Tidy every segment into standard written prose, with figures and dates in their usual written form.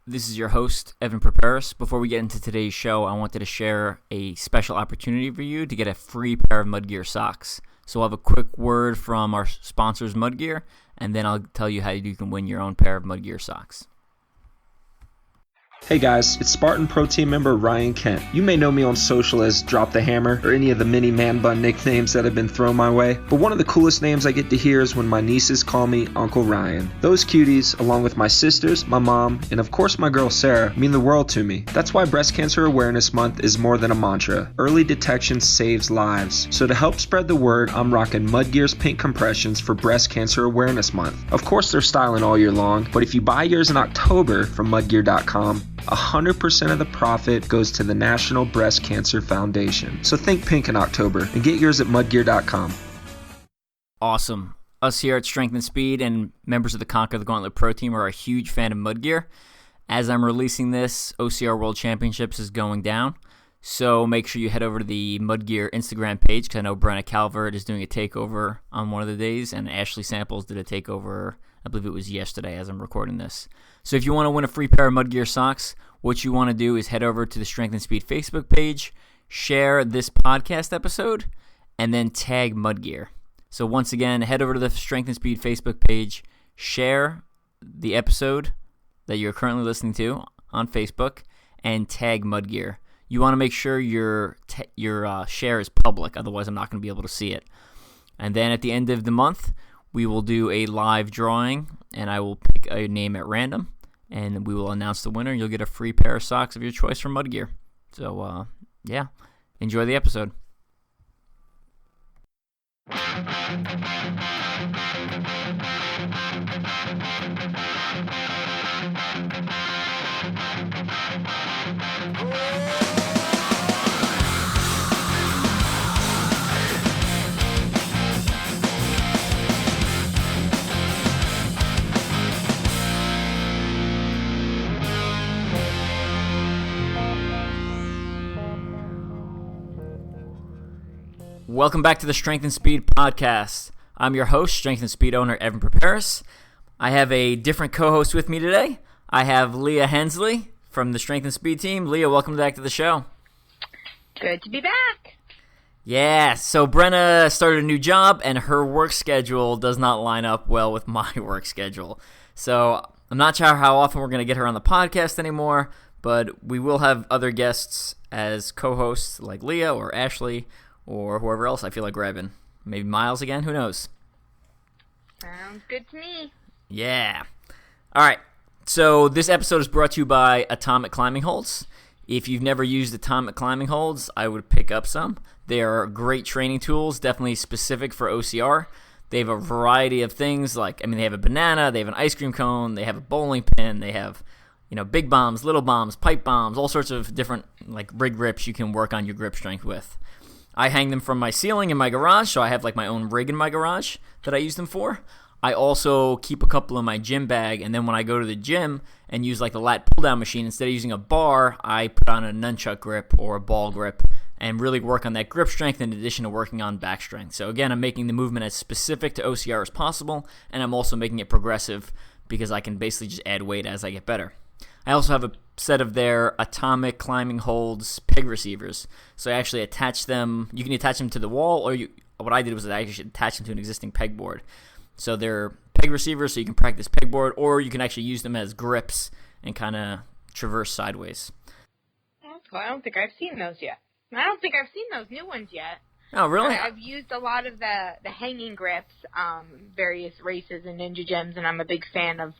This is your host, Evan Preparis. Before we get into today's show, I wanted to share a special opportunity for you to get a free pair of Mudgear socks. So I'll have a quick word from our sponsors, Mudgear, and then I'll tell you how you can win your own pair of Mudgear socks. Hey guys, it's Spartan Pro Team member Ryan Kent. You may know me on social as Drop the Hammer or any of the many man bun nicknames that have been thrown my way, but one of the coolest names I get to hear is when my nieces call me Uncle Ryan. Those cuties, along with my sisters, my mom, and of course my girl Sarah, mean the world to me. That's why Breast Cancer Awareness Month is more than a mantra. Early detection saves lives. So to help spread the word, I'm rocking Mudgear's pink compressions for Breast Cancer Awareness Month. Of course they're styling all year long, but if you buy yours in October from mudgear.com, 100% of the profit goes to the National Breast Cancer Foundation. So think pink in October and get yours at mudgear.com. Awesome. Us here at Strength and Speed and members of the Conquer the Gauntlet Pro Team are a huge fan of Mudgear. As I'm releasing this, OCR World Championships is going down. So make sure you head over to the Mudgear Instagram page, because I know Brenna Calvert is doing a takeover on one of the days, and Ashley Samples did a takeover, I believe it was yesterday as I'm recording this. So if you want to win a free pair of Mudgear socks, what you want to do is head over to the Strength and Speed Facebook page, share this podcast episode, and then tag Mudgear. So once again, head over to the Strength and Speed Facebook page, share the episode that you're currently listening to on Facebook, and tag Mudgear. You want to make sure your share is public, otherwise I'm not going to be able to see it. And then at the end of the month, we will do a live drawing, and I will pick a name at random, and we will announce the winner, and you'll get a free pair of socks of your choice from Mudgear. So, yeah, enjoy the episode. Welcome back to the Strength and Speed podcast. I'm your host, Strength and Speed owner Evan Preparis. I have a different co-host with me today. I have Leah Hensley from the Strength and Speed team. Leah, welcome back to the show. Good to be back. Yeah, so Brenna started a new job, and her work schedule does not line up well with my work schedule. So I'm not sure how often we're going to get her on the podcast anymore, but we will have other guests as co-hosts like Leah or Ashley or whoever else I feel like grabbing. Maybe Miles again, who knows? Sounds good to me. Yeah. All right, so this episode is brought to you by Atomic Climbing Holds. If you've never used Atomic Climbing Holds, I would pick up some. They are great training tools, definitely specific for OCR. They have a variety of things, they have a banana, they have an ice cream cone, they have a bowling pin, they have, big bombs, little bombs, pipe bombs, all sorts of different, rig grips you can work on your grip strength with. I hang them from my ceiling in my garage, so I have my own rig in my garage that I use them for. I also keep a couple in my gym bag, and then when I go to the gym and use the lat pull-down machine, instead of using a bar, I put on a nunchuck grip or a ball grip and really work on that grip strength in addition to working on back strength. So again, I'm making the movement as specific to OCR as possible, and I'm also making it progressive because I can basically just add weight as I get better. I also have a set of their Atomic Climbing Holds peg receivers. So I actually attach them. You can attach them to the wall, or what I did was I actually attached them to an existing pegboard. So they're peg receivers, so you can practice pegboard, or you can actually use them as grips and kind of traverse sideways. Well, I don't think I've seen those yet. I don't think I've seen those new ones yet. Oh, really? I've used a lot of the hanging grips, various races and ninja gyms, and I'm a big fan of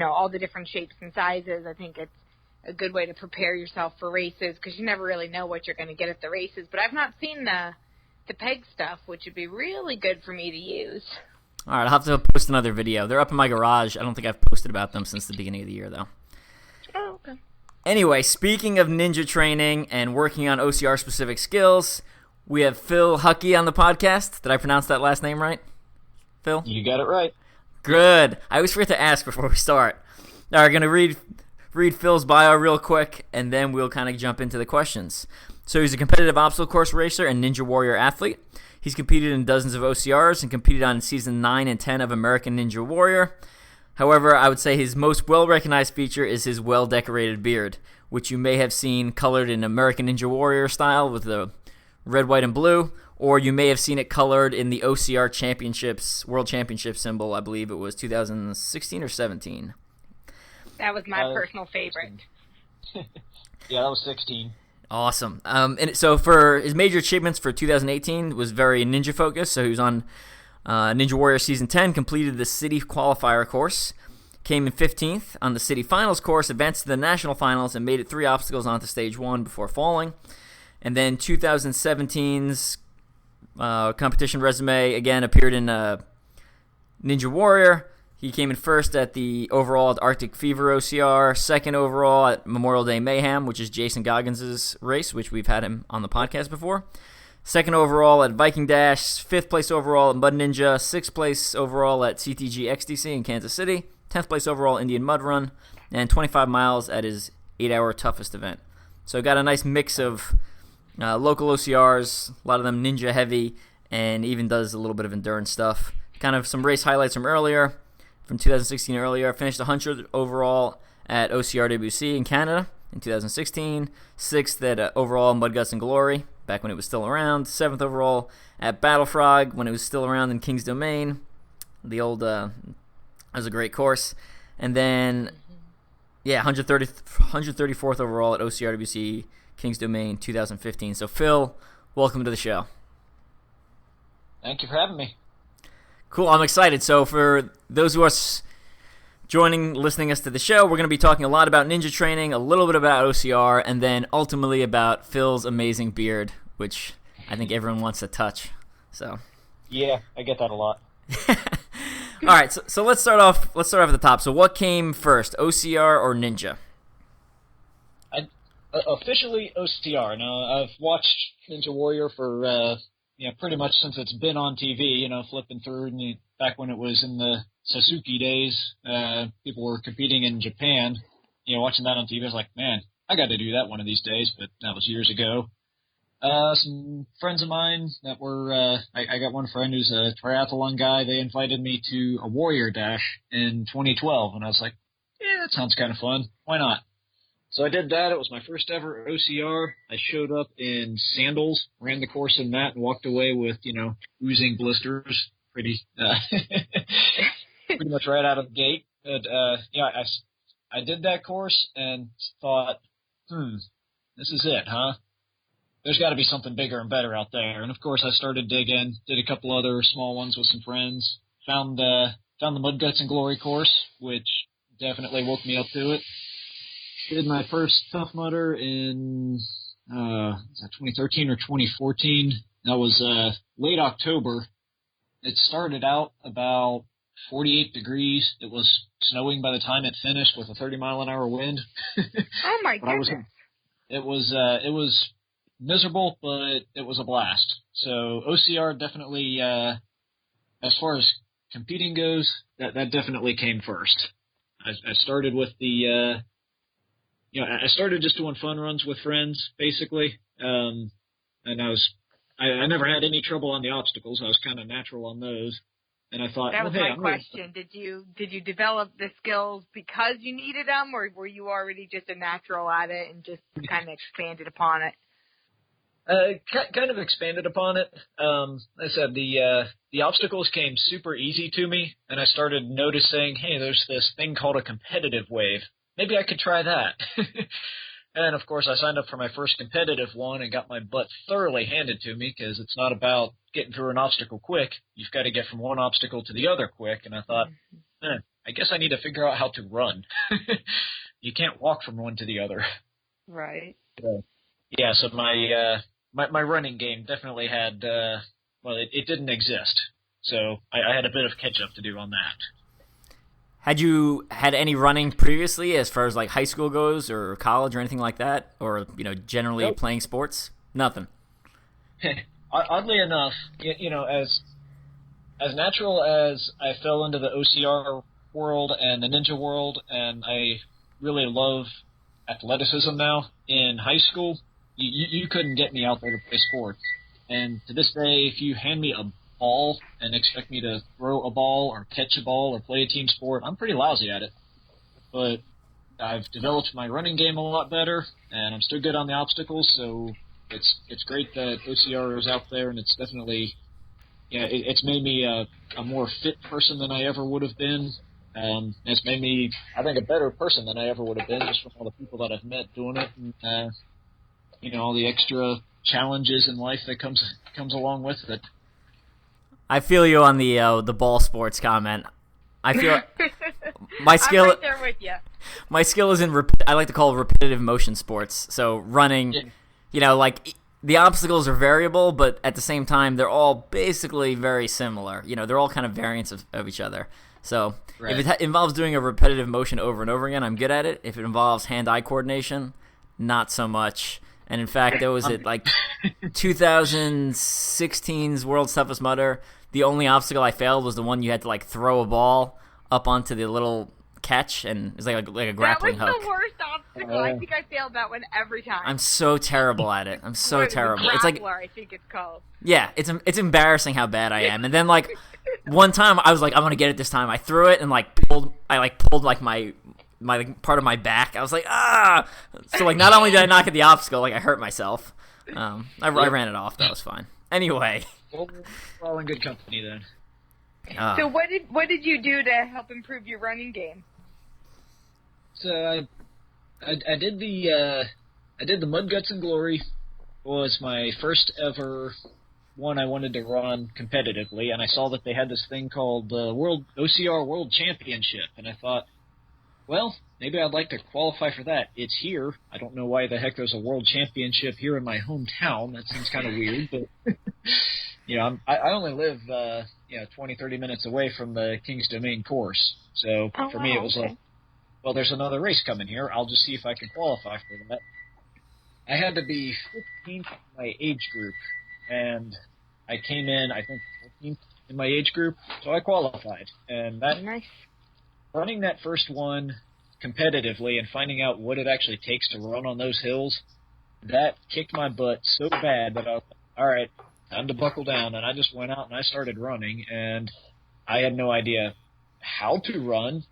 all the different shapes and sizes. I think it's a good way to prepare yourself for races because you never really know what you're going to get at the races. But I've not seen the peg stuff, which would be really good for me to use. All right, I'll have to post another video. They're up in my garage. I don't think I've posted about them since the beginning of the year, though. Oh, okay. Anyway, speaking of ninja training and working on OCR-specific skills, we have Phil Hucke on the podcast. Did I pronounce that last name right, Phil? You got it right. Good. I always forget to ask before we start. All right, going to read Phil's bio real quick, and then we'll kind of jump into the questions. So he's a competitive obstacle course racer and Ninja Warrior athlete. He's competed in dozens of OCRs and competed on season 9 and 10 of American Ninja Warrior. However, I would say his most well-recognized feature is his well-decorated beard, which you may have seen colored in American Ninja Warrior style with the red, white, and blue, or you may have seen it colored in the OCR Championships, World Championship symbol. I believe it was 2016 or 17. That was my personal favorite. Yeah, that was 16. Awesome. And so for his major achievements for 2018 was very ninja focused. So he was on Ninja Warrior Season 10, completed the city qualifier course, came in 15th on the city finals course, advanced to the national finals, and made it 3 obstacles onto stage 1 before falling. And then 2017's competition resume, again, appeared in Ninja Warrior. He came in first at the overall at Arctic Fever OCR, second overall at Memorial Day Mayhem, which is Jason Goggins' race, which we've had him on the podcast before. Second overall at Viking Dash, 5th place overall at Mud Ninja, 6th place overall at CTG XDC in Kansas City, 10th place overall Indian Mud Run, and 25 miles at his 8-hour toughest event. So got a nice mix of local OCRs, a lot of them ninja heavy, and even does a little bit of endurance stuff. Kind of some race highlights from earlier. From 2016 earlier, finished 100th overall at OCRWC in Canada in 2016, 6th at overall Mud Guts and Glory, back when it was still around, 7th overall at Battle Frog when it was still around in King's Domain. The old, that was a great course. And then, 134th overall at OCRWC King's Domain 2015. So, Phil, welcome to the show. Thank you for having me. Cool, I'm excited. So for those of us listening us to the show, we're going to be talking a lot about ninja training, a little bit about OCR, and then ultimately about Phil's amazing beard, which I think everyone wants to touch. So yeah, I get that a lot. All right, so let's start off at the top. So what came first, OCR or ninja? Officially OCR. Now I've watched Ninja Warrior for pretty much since it's been on TV, flipping through, and back when it was in the Sasuke days, people were competing in Japan, watching that on TV, I was like, man, I got to do that one of these days, but that was years ago. Some friends of mine that were, I got one friend who's a triathlon guy, they invited me to a Warrior Dash in 2012, and I was like, yeah, that sounds kind of fun, why not? So I did that. It was my first ever OCR. I showed up in sandals, ran the course in that, and walked away with, oozing blisters pretty much right out of the gate. But, I did that course and thought, this is it, huh? There's got to be something bigger and better out there. And, of course, I started digging, did a couple other small ones with some friends, found the Mud Guts and Glory course, which definitely woke me up to it. Did my first Tough Mudder in 2013 or 2014. That was late October. It started out about 48 degrees. It was snowing by the time it finished with a 30-mile-an-hour wind. Oh my goodness! It was miserable, but it was a blast. So OCR definitely, as far as competing goes, that definitely came first. I started with the. I started just doing fun runs with friends, basically, and I never had any trouble on the obstacles. I was kind of natural on those, and I thought, that was my question. Did you develop the skills because you needed them, or were you already just a natural at it and just kind of expanded upon it? Kind of expanded upon it. I said the obstacles came super easy to me, and I started noticing, hey, there's this thing called a competitive wave. Maybe I could try that. And, of course, I signed up for my first competitive one and got my butt thoroughly handed to me because it's not about getting through an obstacle quick. You've got to get from one obstacle to the other quick. And I thought, I guess I need to figure out how to run. You can't walk from one to the other. Right. So my running game definitely had, it didn't exist. So I had a bit of catch-up to do on that. Had you had any running previously as far as like high school goes or college or anything like that? Or, generally Nope. Playing sports? Nothing. Oddly enough, as natural as I fell into the OCR world and the ninja world, and I really love athleticism now, in high school, you couldn't get me out there to play sports. And to this day, if you hand me a ball and expect me to throw a ball or catch a ball or play a team sport. I'm pretty lousy at it. But I've developed my running game a lot better, and I'm still good on the obstacles, so it's great that OCR is out there, and it's definitely, it's made me a more fit person than I ever would have been. It's made me, I think, a better person than I ever would have been just from all the people that I've met doing it, and all the extra challenges in life that comes along with it. I feel you on the ball sports comment. I feel my skill. I'm right there with you. My skill is in I like to call repetitive motion sports. So running, like the obstacles are variable, but at the same time they're all basically very similar. They're all kind of variants of each other. So right. If it involves doing a repetitive motion over and over again, I'm good at it. If it involves hand-eye coordination, not so much. And in fact, there was at like 2016's World's Toughest Mudder. The only obstacle I failed was the one you had to like throw a ball up onto the little catch, and it's like a grappling hook. That was the worst obstacle. I think I failed that one every time. I'm so terrible at it. I'm so terrible. Grappler, It's like, I think it's called. yeah, it's embarrassing how bad I am. And then like one time I was like, I'm gonna get it this time. I threw it and pulled my part of my back. I was like, ah! So like not only did I not get the obstacle, like I hurt myself. I ran it off. That was fine. Anyway. Well, we're all in good company then. So what did you do to help improve your running game? So I did the Mud Guts and Glory. Was my first ever one I wanted to run competitively, and I saw that they had this thing called the OCR World Championship, and I thought, well, maybe I'd like to qualify for that. It's here. I don't know why the heck there's a World Championship here in my hometown. That seems kind of weird, but I only live 20, 30 minutes away from the King's Domain course. So for me, it was like, well, there's another race coming here. I'll just see if I can qualify for that. I had to be 15th in my age group, and I came in, I think, 14th in my age group, so I qualified. And that nice. Running that first one competitively and finding out what it actually takes to run on those hills, that kicked my butt so bad that I was like, all right, time to buckle down. And I just went out and I started running, and I had no idea how to run.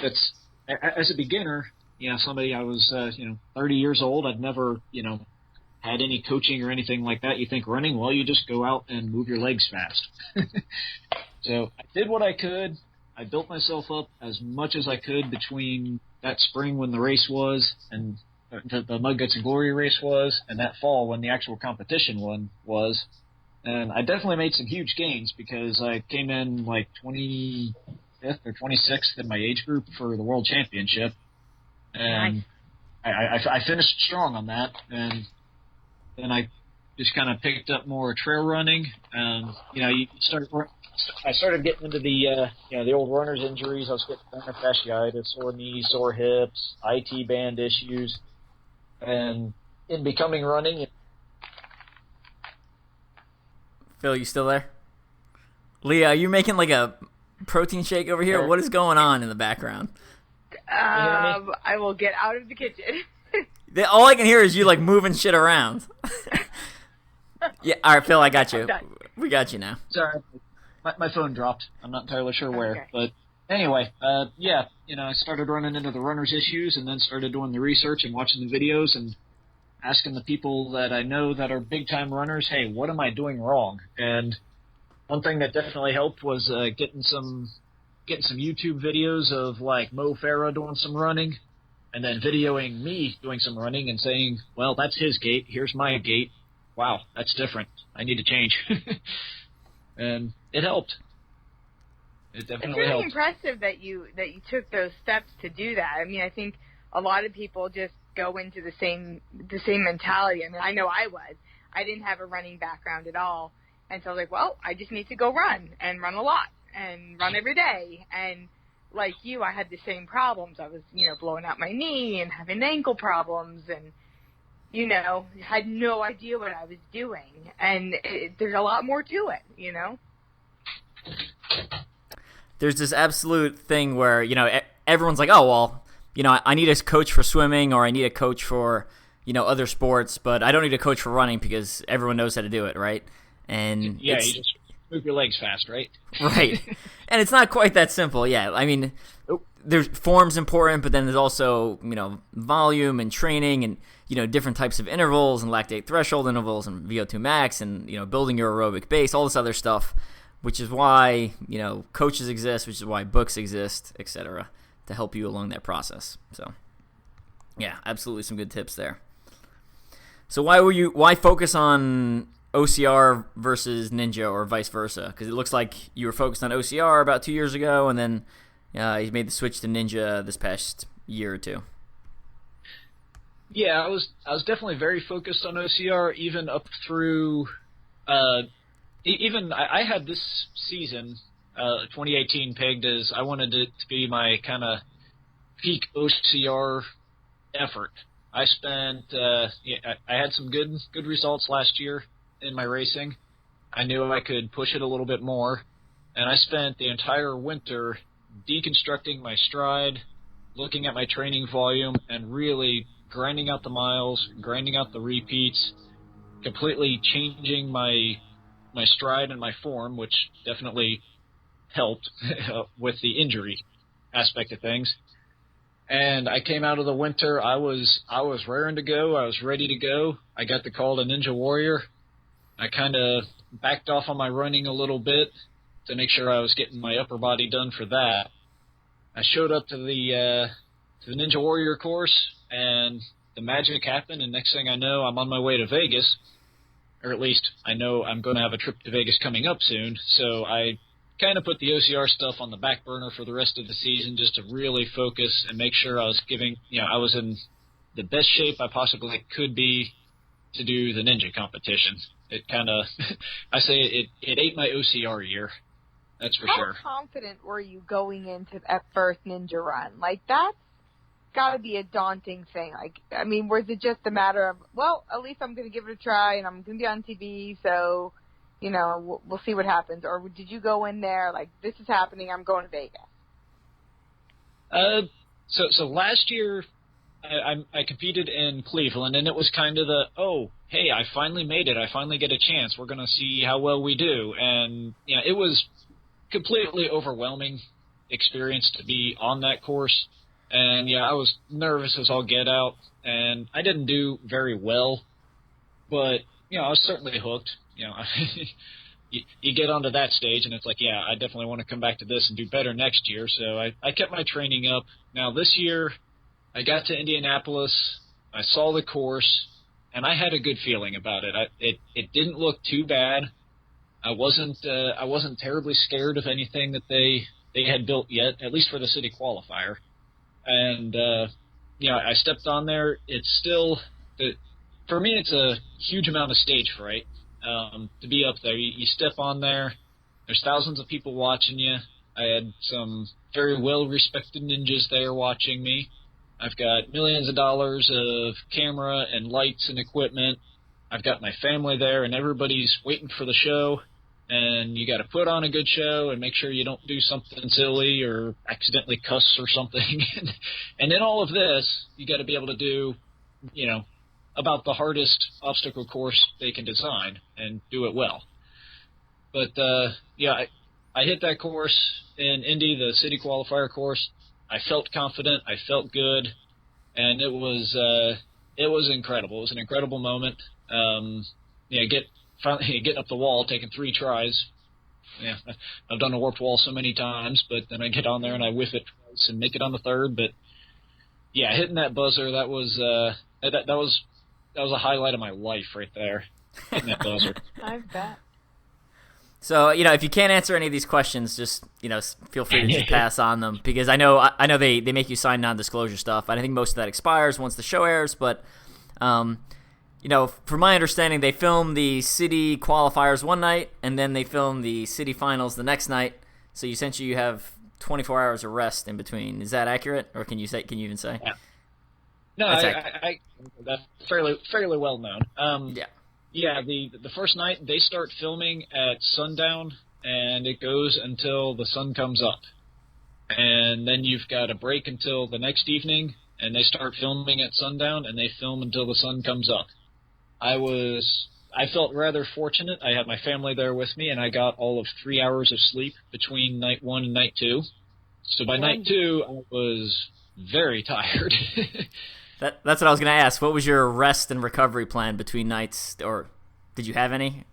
That's as a beginner. Somebody I was 30 years old. I'd never had any coaching or anything like that. You think running? Well, you just go out and move your legs fast. So I did what I could. I built myself up as much as I could between that spring when the race was and the Mud Guts and Glory race was, and that fall when the actual competition one was. And I definitely made some huge gains because I came in like 25th or 26th in my age group for the World Championship. And nice. I finished strong on that. And then I just kind of picked up more trail running. I started getting into the old runner's injuries. I was getting plantar fasciitis, sore knees, sore hips, IT band issues, and in becoming running. Phil, you still there? Leah, are you making like a protein shake over here? What is going on in the background? I will get out of the kitchen. All I can hear is you like moving shit around. Yeah, all right, Phil, I got you. We got you now. Sorry. My phone dropped. I'm not entirely sure where. Okay. But anyway, I started running into the runner's issues and then started doing the research and watching the videos and asking the people that I know that are big-time runners, hey, what am I doing wrong? And one thing that definitely helped was getting some YouTube videos of, like, Mo Farah doing some running and then videoing me doing some running and saying, well, that's his gait. Here's my gait. Wow, that's different. I need to change. And it helped. It definitely helped. It's really impressive that you took those steps to do that. I mean, I think a lot of people just go into the same mentality. I mean, I know I was. I didn't have a running background at all, and so I was like, well, I just need to go run and run a lot and run every day. And like you, I had the same problems. I was, blowing out my knee and having ankle problems and had no idea what I was doing. And there's a lot more to it, There's this absolute thing where, everyone's like, oh, well, I need a coach for swimming or I need a coach for, other sports, but I don't need a coach for running because everyone knows how to do it, right? And you just move your legs fast, right? Right. And it's not quite that simple. Yeah, I mean, there's form's important, but then there's also, volume and training and, different types of intervals and lactate threshold intervals and VO2 max and, building your aerobic base, all this other stuff, which is why, coaches exist, which is why books exist, etc., to help you along that process. So, yeah, absolutely some good tips there. So why focus on OCR versus Ninja or vice versa? Because it looks like you were focused on OCR about 2 years ago, and then you made the switch to Ninja this past year or two. Yeah, I was definitely very focused on OCR, even up through I had this season, 2018, pegged as I wanted it to be my kind of peak OCR effort. I spent I had some good results last year in my racing. I knew I could push it a little bit more, and I spent the entire winter deconstructing my stride, looking at my training volume, and really grinding out the miles, grinding out the repeats, completely changing my stride and my form, which definitely helped with the injury aspect of things. And I came out of the winter, I was raring to go, I was ready to go. I got the call to Ninja Warrior. I kind of backed off on my running a little bit to make sure I was getting my upper body done for that. I showed up to the Ninja Warrior course, and the magic happened, and next thing I know, I'm on my way to Vegas, or at least I know I'm going to have a trip to Vegas coming up soon, so I kind of put the OCR stuff on the back burner for the rest of the season just to really focus and make sure I was I was in the best shape I possibly could be to do the Ninja competition. It kind of, I say it ate my OCR year. That's for sure. How confident were you going into that first Ninja run? Like, that's got to be a daunting thing. Like, I mean, was it just a matter of, well, at least I'm going to give it a try, and I'm going to be on TV, so, we'll see what happens? Or did you go in there like, this is happening, I'm going to Vegas? So last year, I competed in Cleveland, and it was kind of hey, I finally made it. I finally get a chance. We're going to see how well we do. And, it was completely overwhelming experience to be on that course. And, I was nervous as all get out, and I didn't do very well. But, I was certainly hooked. You get onto that stage, and it's like, I definitely want to come back to this and do better next year. So I kept my training up. Now, this year, I got to Indianapolis, I saw the course, and I had a good feeling about it. It didn't look too bad. I wasn't terribly scared of anything that they had built yet, at least for the city qualifier. And I stepped on there. It's still for me, it's a huge amount of stage fright to be up there. You step on there. There's thousands of people watching you. I had some very well-respected ninjas there watching me. I've got millions of dollars of camera and lights and equipment. I've got my family there, and everybody's waiting for the show. And you got to put on a good show and make sure you don't do something silly or accidentally cuss or something. And in all of this, you got to be able to do, about the hardest obstacle course they can design and do it well. But I hit that course in Indy, the city qualifier course. I felt confident. I felt good, and it was incredible. It was an incredible moment. Finally getting up the wall, taking 3 tries. Yeah, I've done a warped wall so many times, but then I get on there and I whiff it twice and make it on the third. But yeah, hitting that buzzer, that was a highlight of my life right there. Hitting that buzzer. I bet. So, if you can't answer any of these questions, just, feel free to just pass on them, because I know they make you sign non-disclosure stuff. I think most of that expires once the show airs, but, from my understanding, they film the city qualifiers one night, and then they film the city finals the next night, so essentially you have 24 hours of rest in between. Is that accurate, or can you even say? Yeah. No, that's fairly well known. Yeah. Yeah, the first night, they start filming at sundown, and it goes until the sun comes up. And then you've got a break until the next evening, and they start filming at sundown, and they film until the sun comes up. I was I felt rather fortunate. I had my family there with me, and I got all of 3 hours of sleep between night 1 and night 2. So by night 2, I was very tired. That's what I was going to ask. What was your rest and recovery plan between nights, or did you have any?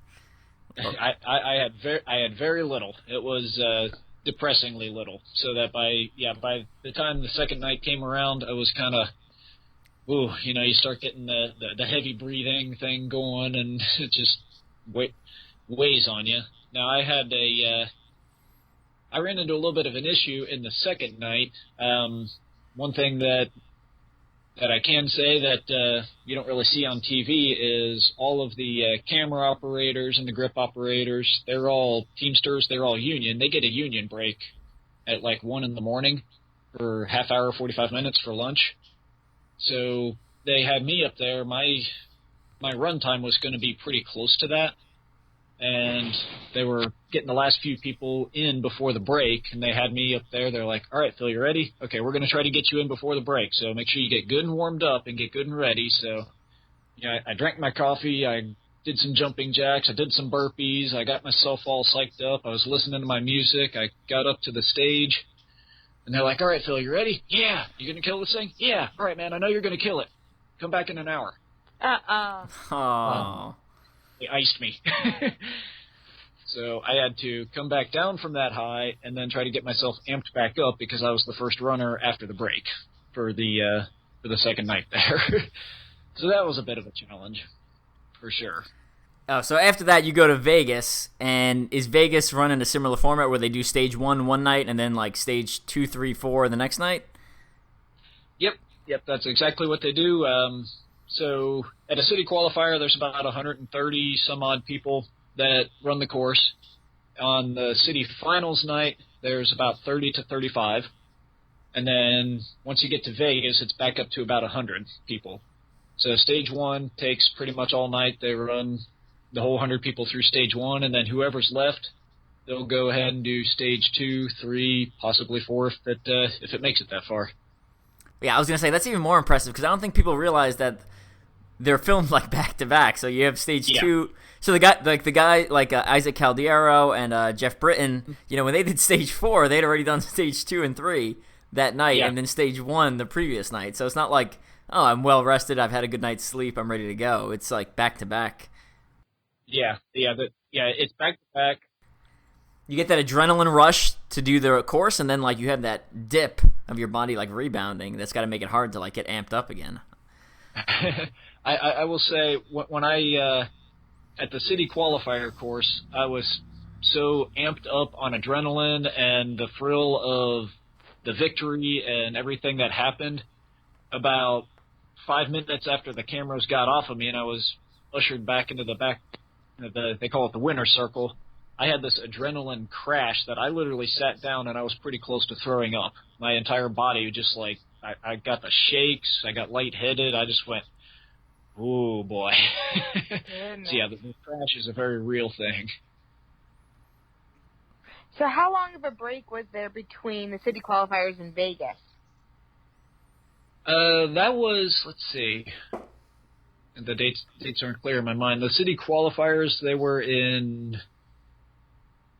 I had very little. It was depressingly little. So that by the time the second night came around, I was kind of, you start getting the heavy breathing thing going, and it just weighs on you. Now I ran into a little bit of an issue in the second night. One thing that I can say that you don't really see on TV is all of the camera operators and the grip operators, they're all Teamsters, they're all union. They get a union break at like 1 in the morning for half hour, 45 minutes for lunch. So they had me up there. My run time was going to be pretty close to that. And they were getting the last few people in before the break, and they had me up there. They're like, all right, Phil, you ready? Okay, we're going to try to get you in before the break, so make sure you get good and warmed up and get good and ready. So I drank my coffee. I did some jumping jacks. I did some burpees. I got myself all psyched up. I was listening to my music. I got up to the stage, and they're like, all right, Phil, you ready? Yeah. You going to kill this thing? Yeah. All right, man, I know you're going to kill it. Come back in an hour. Oh. They iced me. So I had to come back down from that high and then try to get myself amped back up because I was the first runner after the break for the second night there. So that was a bit of a challenge, for sure. Oh, so after that you go to Vegas, and is Vegas running a similar format where they do stage 1 one night and then like stage 2, 3, 4 the next night? Yep, that's exactly what they do. So at a city qualifier, there's about 130 some odd people that run the course. On the city finals night, there's about 30 to 35. And then once you get to Vegas, it's back up to about 100 people. So stage 1 takes pretty much all night. They run the whole 100 people through stage 1, and then whoever's left, they'll go ahead and do stage 2, 3, possibly 4 if it makes it that far. Yeah, I was going to say, that's even more impressive because I don't think people realize that they're filmed like back to back. So you have stage 2. So the guy like Isaac Caldiero and Jeff Britton, when they did stage 4, they'd already done stage 2 and 3 that night, and then stage 1 the previous night. So it's not like, oh, I'm well rested, I've had a good night's sleep, I'm ready to go. It's like back to back. Yeah, it's back to back. You get that adrenaline rush to do the course, and then like you have that dip of your body like rebounding. That's got to make it hard to like get amped up again. I will say when I at the city qualifier course, I was so amped up on adrenaline and the thrill of the victory and everything that happened. About 5 minutes after the cameras got off of me and I was ushered back into the back, they call it the winner's circle, I had this adrenaline crash that I literally sat down and I was pretty close to throwing up. My entire body just like, I got the shakes, I got lightheaded, I just went, ooh, boy. So yeah, the crash is a very real thing. So how long of a break was there between the city qualifiers and Vegas? That was, let's see, the dates aren't clear in my mind. The city qualifiers, they were in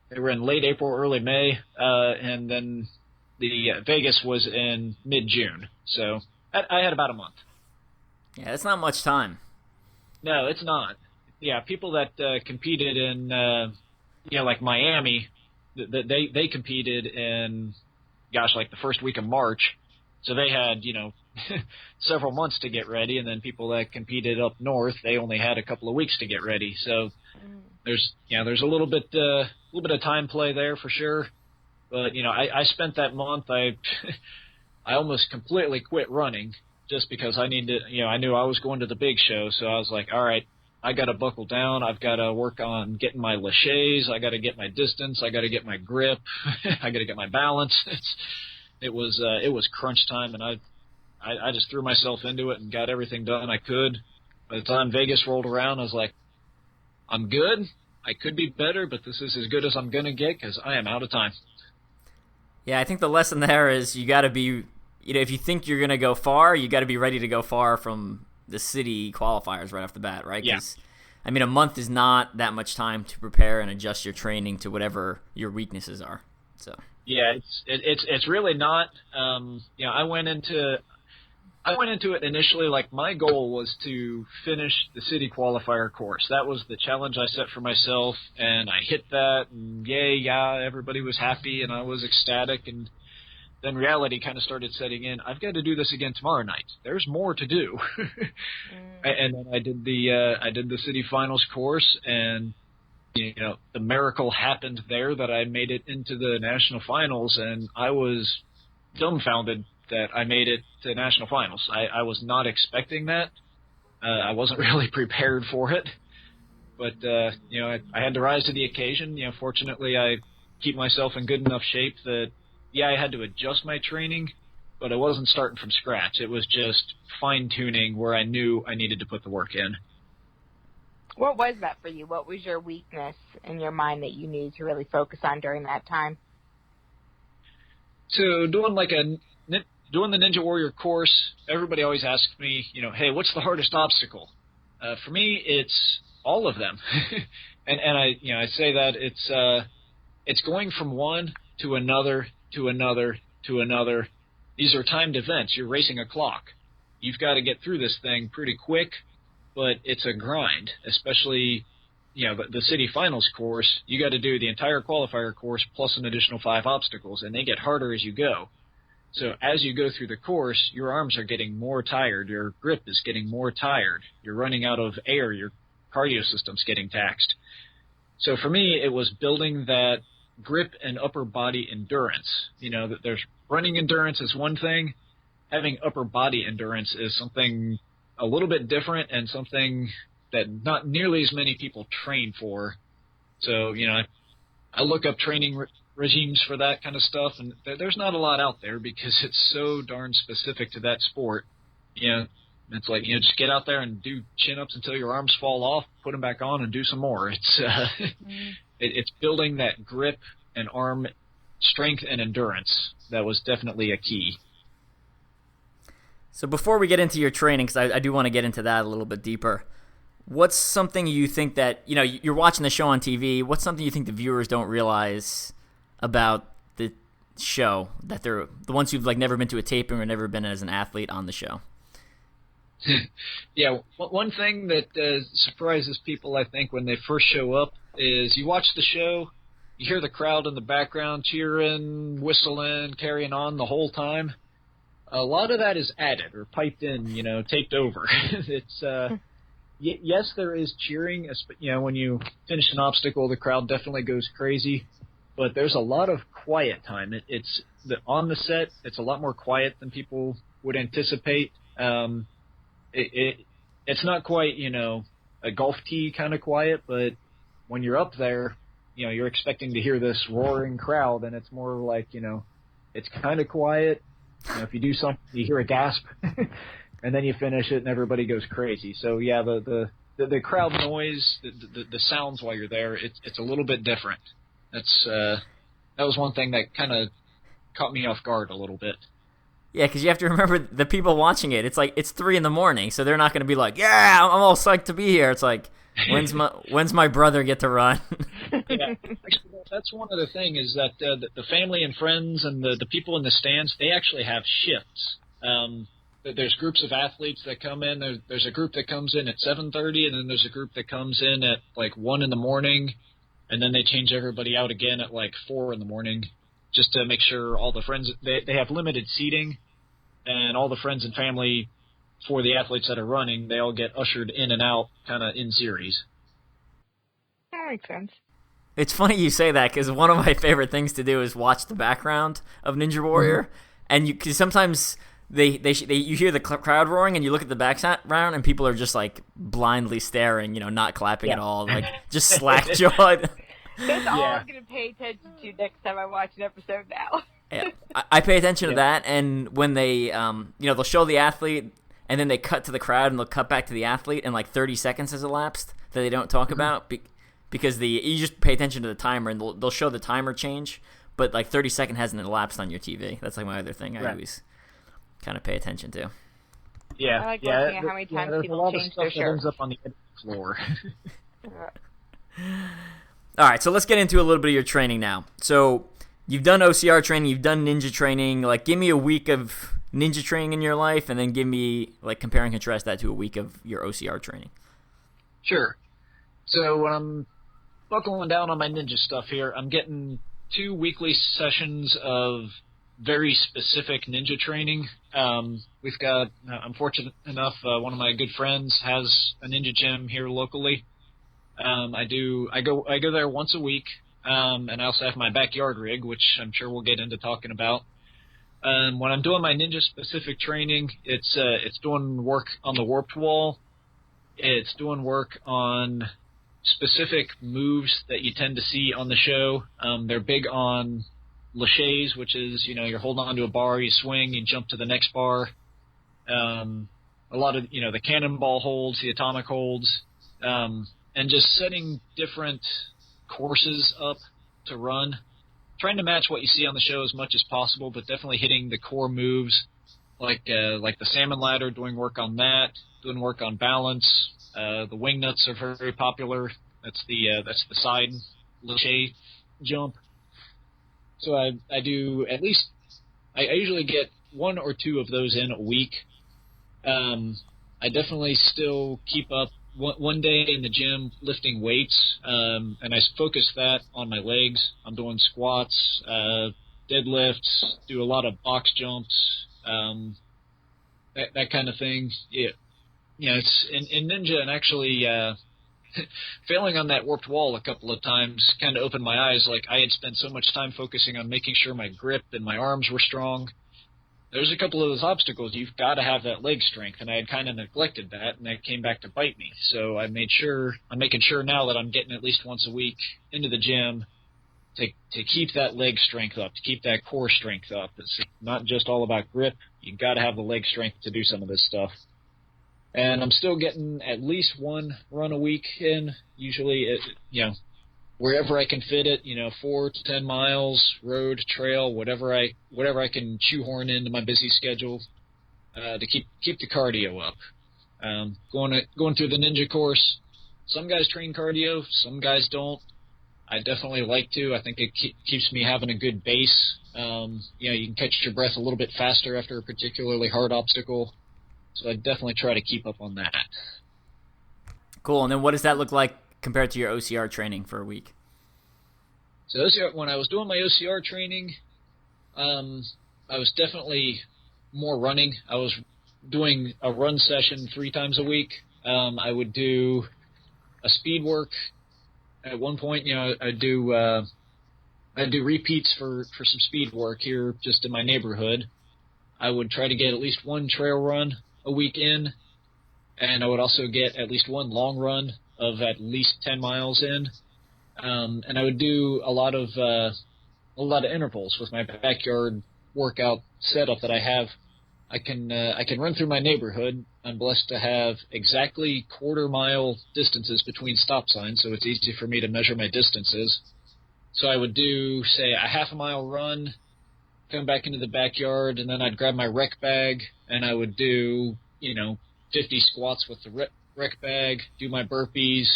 late April, early May, and then the Vegas was in mid-June. So I had about a month. Yeah, that's not much time. No, it's not. Yeah, people that competed in, like Miami, they competed in, like the first week of March. So they had, several months to get ready, and then people that competed up north, they only had a couple of weeks to get ready. So there's a little bit of time play there for sure. But I spent that month. I almost completely quit running just because I knew I was going to the big show. So I was like, all right, I got to buckle down. I've got to work on getting my laches. I got to get my distance. I got to get my grip. I got to get my balance. It was crunch time, and I just threw myself into it and got everything done I could. By the time Vegas rolled around, I was like, I'm good. I could be better, but this is as good as I'm going to get because I am out of time. Yeah, I think the lesson there is you got to be, if you think you're going to go far, you got to be ready to go far from the city qualifiers right off the bat, right? Yeah. I mean, a month is not that much time to prepare and adjust your training to whatever your weaknesses are. So yeah, it's really not. I went into it initially like my goal was to finish the city qualifier course. That was the challenge I set for myself, and I hit that, and everybody was happy, and I was ecstatic, and then reality kind of started setting in. I've got to do this again tomorrow night. There's more to do. And then I did the city finals course, and the miracle happened there that I made it into the national finals, and I was dumbfounded that I made it to national finals. I was not expecting that. I wasn't really prepared for it, but I had to rise to the occasion. Fortunately, I keep myself in good enough shape that I had to adjust my training, but I wasn't starting from scratch. It was just fine-tuning where I knew I needed to put the work in. What was that for you? What was your weakness in your mind that you needed to really focus on during that time? So doing the Ninja Warrior course, everybody always asks me, hey, what's the hardest obstacle? For me, it's all of them. and I say that it's going from one to another to another to another. These are timed events. You're racing a clock. You've got to get through this thing pretty quick, but it's a grind, especially, the city finals course. You got to do the entire qualifier course plus an additional 5 obstacles, and they get harder as you go. So as you go through the course, your arms are getting more tired. Your grip is getting more tired. You're running out of air. Your cardio system's getting taxed. So for me, it was building that grip and upper body endurance. That there's running endurance is one thing. Having upper body endurance is something a little bit different and something that not nearly as many people train for. So, I look up training regimes for that kind of stuff, and there's not a lot out there because it's so darn specific to that sport. It's like, just get out there and do chin-ups until your arms fall off, put them back on, and do some more. It's it's building that grip and arm strength and endurance. That was definitely a key. So before we get into your training, because I do want to get into that a little bit deeper, what's something you think that, you're watching the show on TV, what's something you think the viewers don't realize about the show, that they're the ones who've never been to a taping or never been as an athlete on the show? Yeah, one thing that surprises people, I think, when they first show up is you watch the show, you hear the crowd in the background cheering, whistling, carrying on the whole time. A lot of that is added or piped in, taped over. It's yes, there is cheering. When you finish an obstacle, the crowd definitely goes crazy. But there's a lot of quiet time. On the set, it's a lot more quiet than people would anticipate. It's not quite, a golf tee kind of quiet, but when you're up there, you're expecting to hear this roaring crowd, and it's more like, it's kind of quiet. If you do something, you hear a gasp, and then you finish it, and everybody goes crazy. So yeah, the crowd noise, the sounds while you're there, it's a little bit different. That was one thing that kind of caught me off guard a little bit. Yeah, because you have to remember the people watching it. It's like it's 3 a.m, so they're not going to be like, "Yeah, I'm all psyched to be here." It's like, when's my brother get to run? Yeah, actually, that's one of the things is that the family and friends and the people in the stands, they actually have shifts. There's groups of athletes that come in. There's a group that comes in at 7:30, and then there's a group that comes in at 1 a.m, and then they change everybody out again at 4 a.m, just to make sure all the friends, they have limited seating, and all the friends and family for the athletes that are running, they all get ushered in and out kind of in series. That makes sense. It's funny you say that because one of my favorite things to do is watch the background of Ninja Warrior, and cause sometimes you hear the crowd roaring and you look at the background and people are just blindly staring, not clapping at all, just slack jawed. That's all I'm going to pay attention to next time I watch an episode now. Yeah, I pay attention to that, and when they, they'll show the athlete, and then they cut to the crowd, and they'll cut back to the athlete, and 30 seconds has elapsed that they don't talk about, because you just pay attention to the timer, and they'll show the timer change, but 30 seconds hasn't elapsed on your TV. That's my other thing I always kind of pay attention to. Yeah, I like yeah. looking at how many times there's a people lot of change stuff their that shirts. ends up on the floor. All right, so let's get into a little bit of your training now. So you've done OCR training, you've done ninja training. Like, give me a week of ninja training in your life, and then give me, like, compare and contrast that to a week of your OCR training. Sure. So when I'm buckling down on my ninja stuff here, I'm getting 2 weekly sessions of very specific ninja training. We've got, I'm fortunate enough, one of my good friends has a ninja gym here locally. I go there once a week, and I also have my backyard rig, which I'm sure we'll get into talking about. When I'm doing my ninja specific training, it's doing work on the warped wall. It's doing work on specific moves that you tend to see on the show. They're big on laches, which is, you're holding onto a bar, you swing, you jump to the next bar. A lot of, the cannonball holds, the atomic holds, and just setting different courses up to run. Trying to match what you see on the show as much as possible, but definitely hitting the core moves, like the salmon ladder, doing work on that, doing work on balance. The wing nuts are very popular. That's the side lache jump. So I do at least, I usually get 1 or 2 of those in a week. I definitely still keep up one day in the gym lifting weights, and I focus that on my legs. I'm doing squats, deadlifts, do a lot of box jumps, that kind of thing. Yeah. It's in ninja, and actually failing on that warped wall a couple of times kind of opened my eyes. Like, I had spent so much time focusing on making sure my grip and my arms were strong. There's a couple of those obstacles. You've got to have that leg strength, and I had kind of neglected that, and that came back to bite me. So I'm making sure now that I'm getting at least once a week into the gym to keep that leg strength up, to keep that core strength up. It's not just all about grip. You've got to have the leg strength to do some of this stuff. And I'm still getting at least 1 run a week in, usually, wherever I can fit it, 4 to 10 miles, road, trail, whatever I can shoehorn into my busy schedule, to keep the cardio up. Going through the ninja course, some guys train cardio, some guys don't. I definitely like to. I think it keeps me having a good base. You can catch your breath a little bit faster after a particularly hard obstacle. So I definitely try to keep up on that. Cool. And then what does that look like compared to your OCR training for a week? So when I was doing my OCR training, I was definitely more running. I was doing a run session 3 times a week. I would do a speed work. At one point, I'd do repeats for some speed work here just in my neighborhood. I would try to get at least 1 trail run a week in, and I would also get at least 1 long run of at least 10 miles in. And I would do a lot of intervals with my backyard workout setup that I have. I can run through my neighborhood. I'm blessed to have exactly quarter-mile distances between stop signs, so it's easy for me to measure my distances. So I would do, say, a half-a-mile run, come back into the backyard, and then I'd grab my rec bag, and I would do, 50 squats with the rec bag, do my burpees,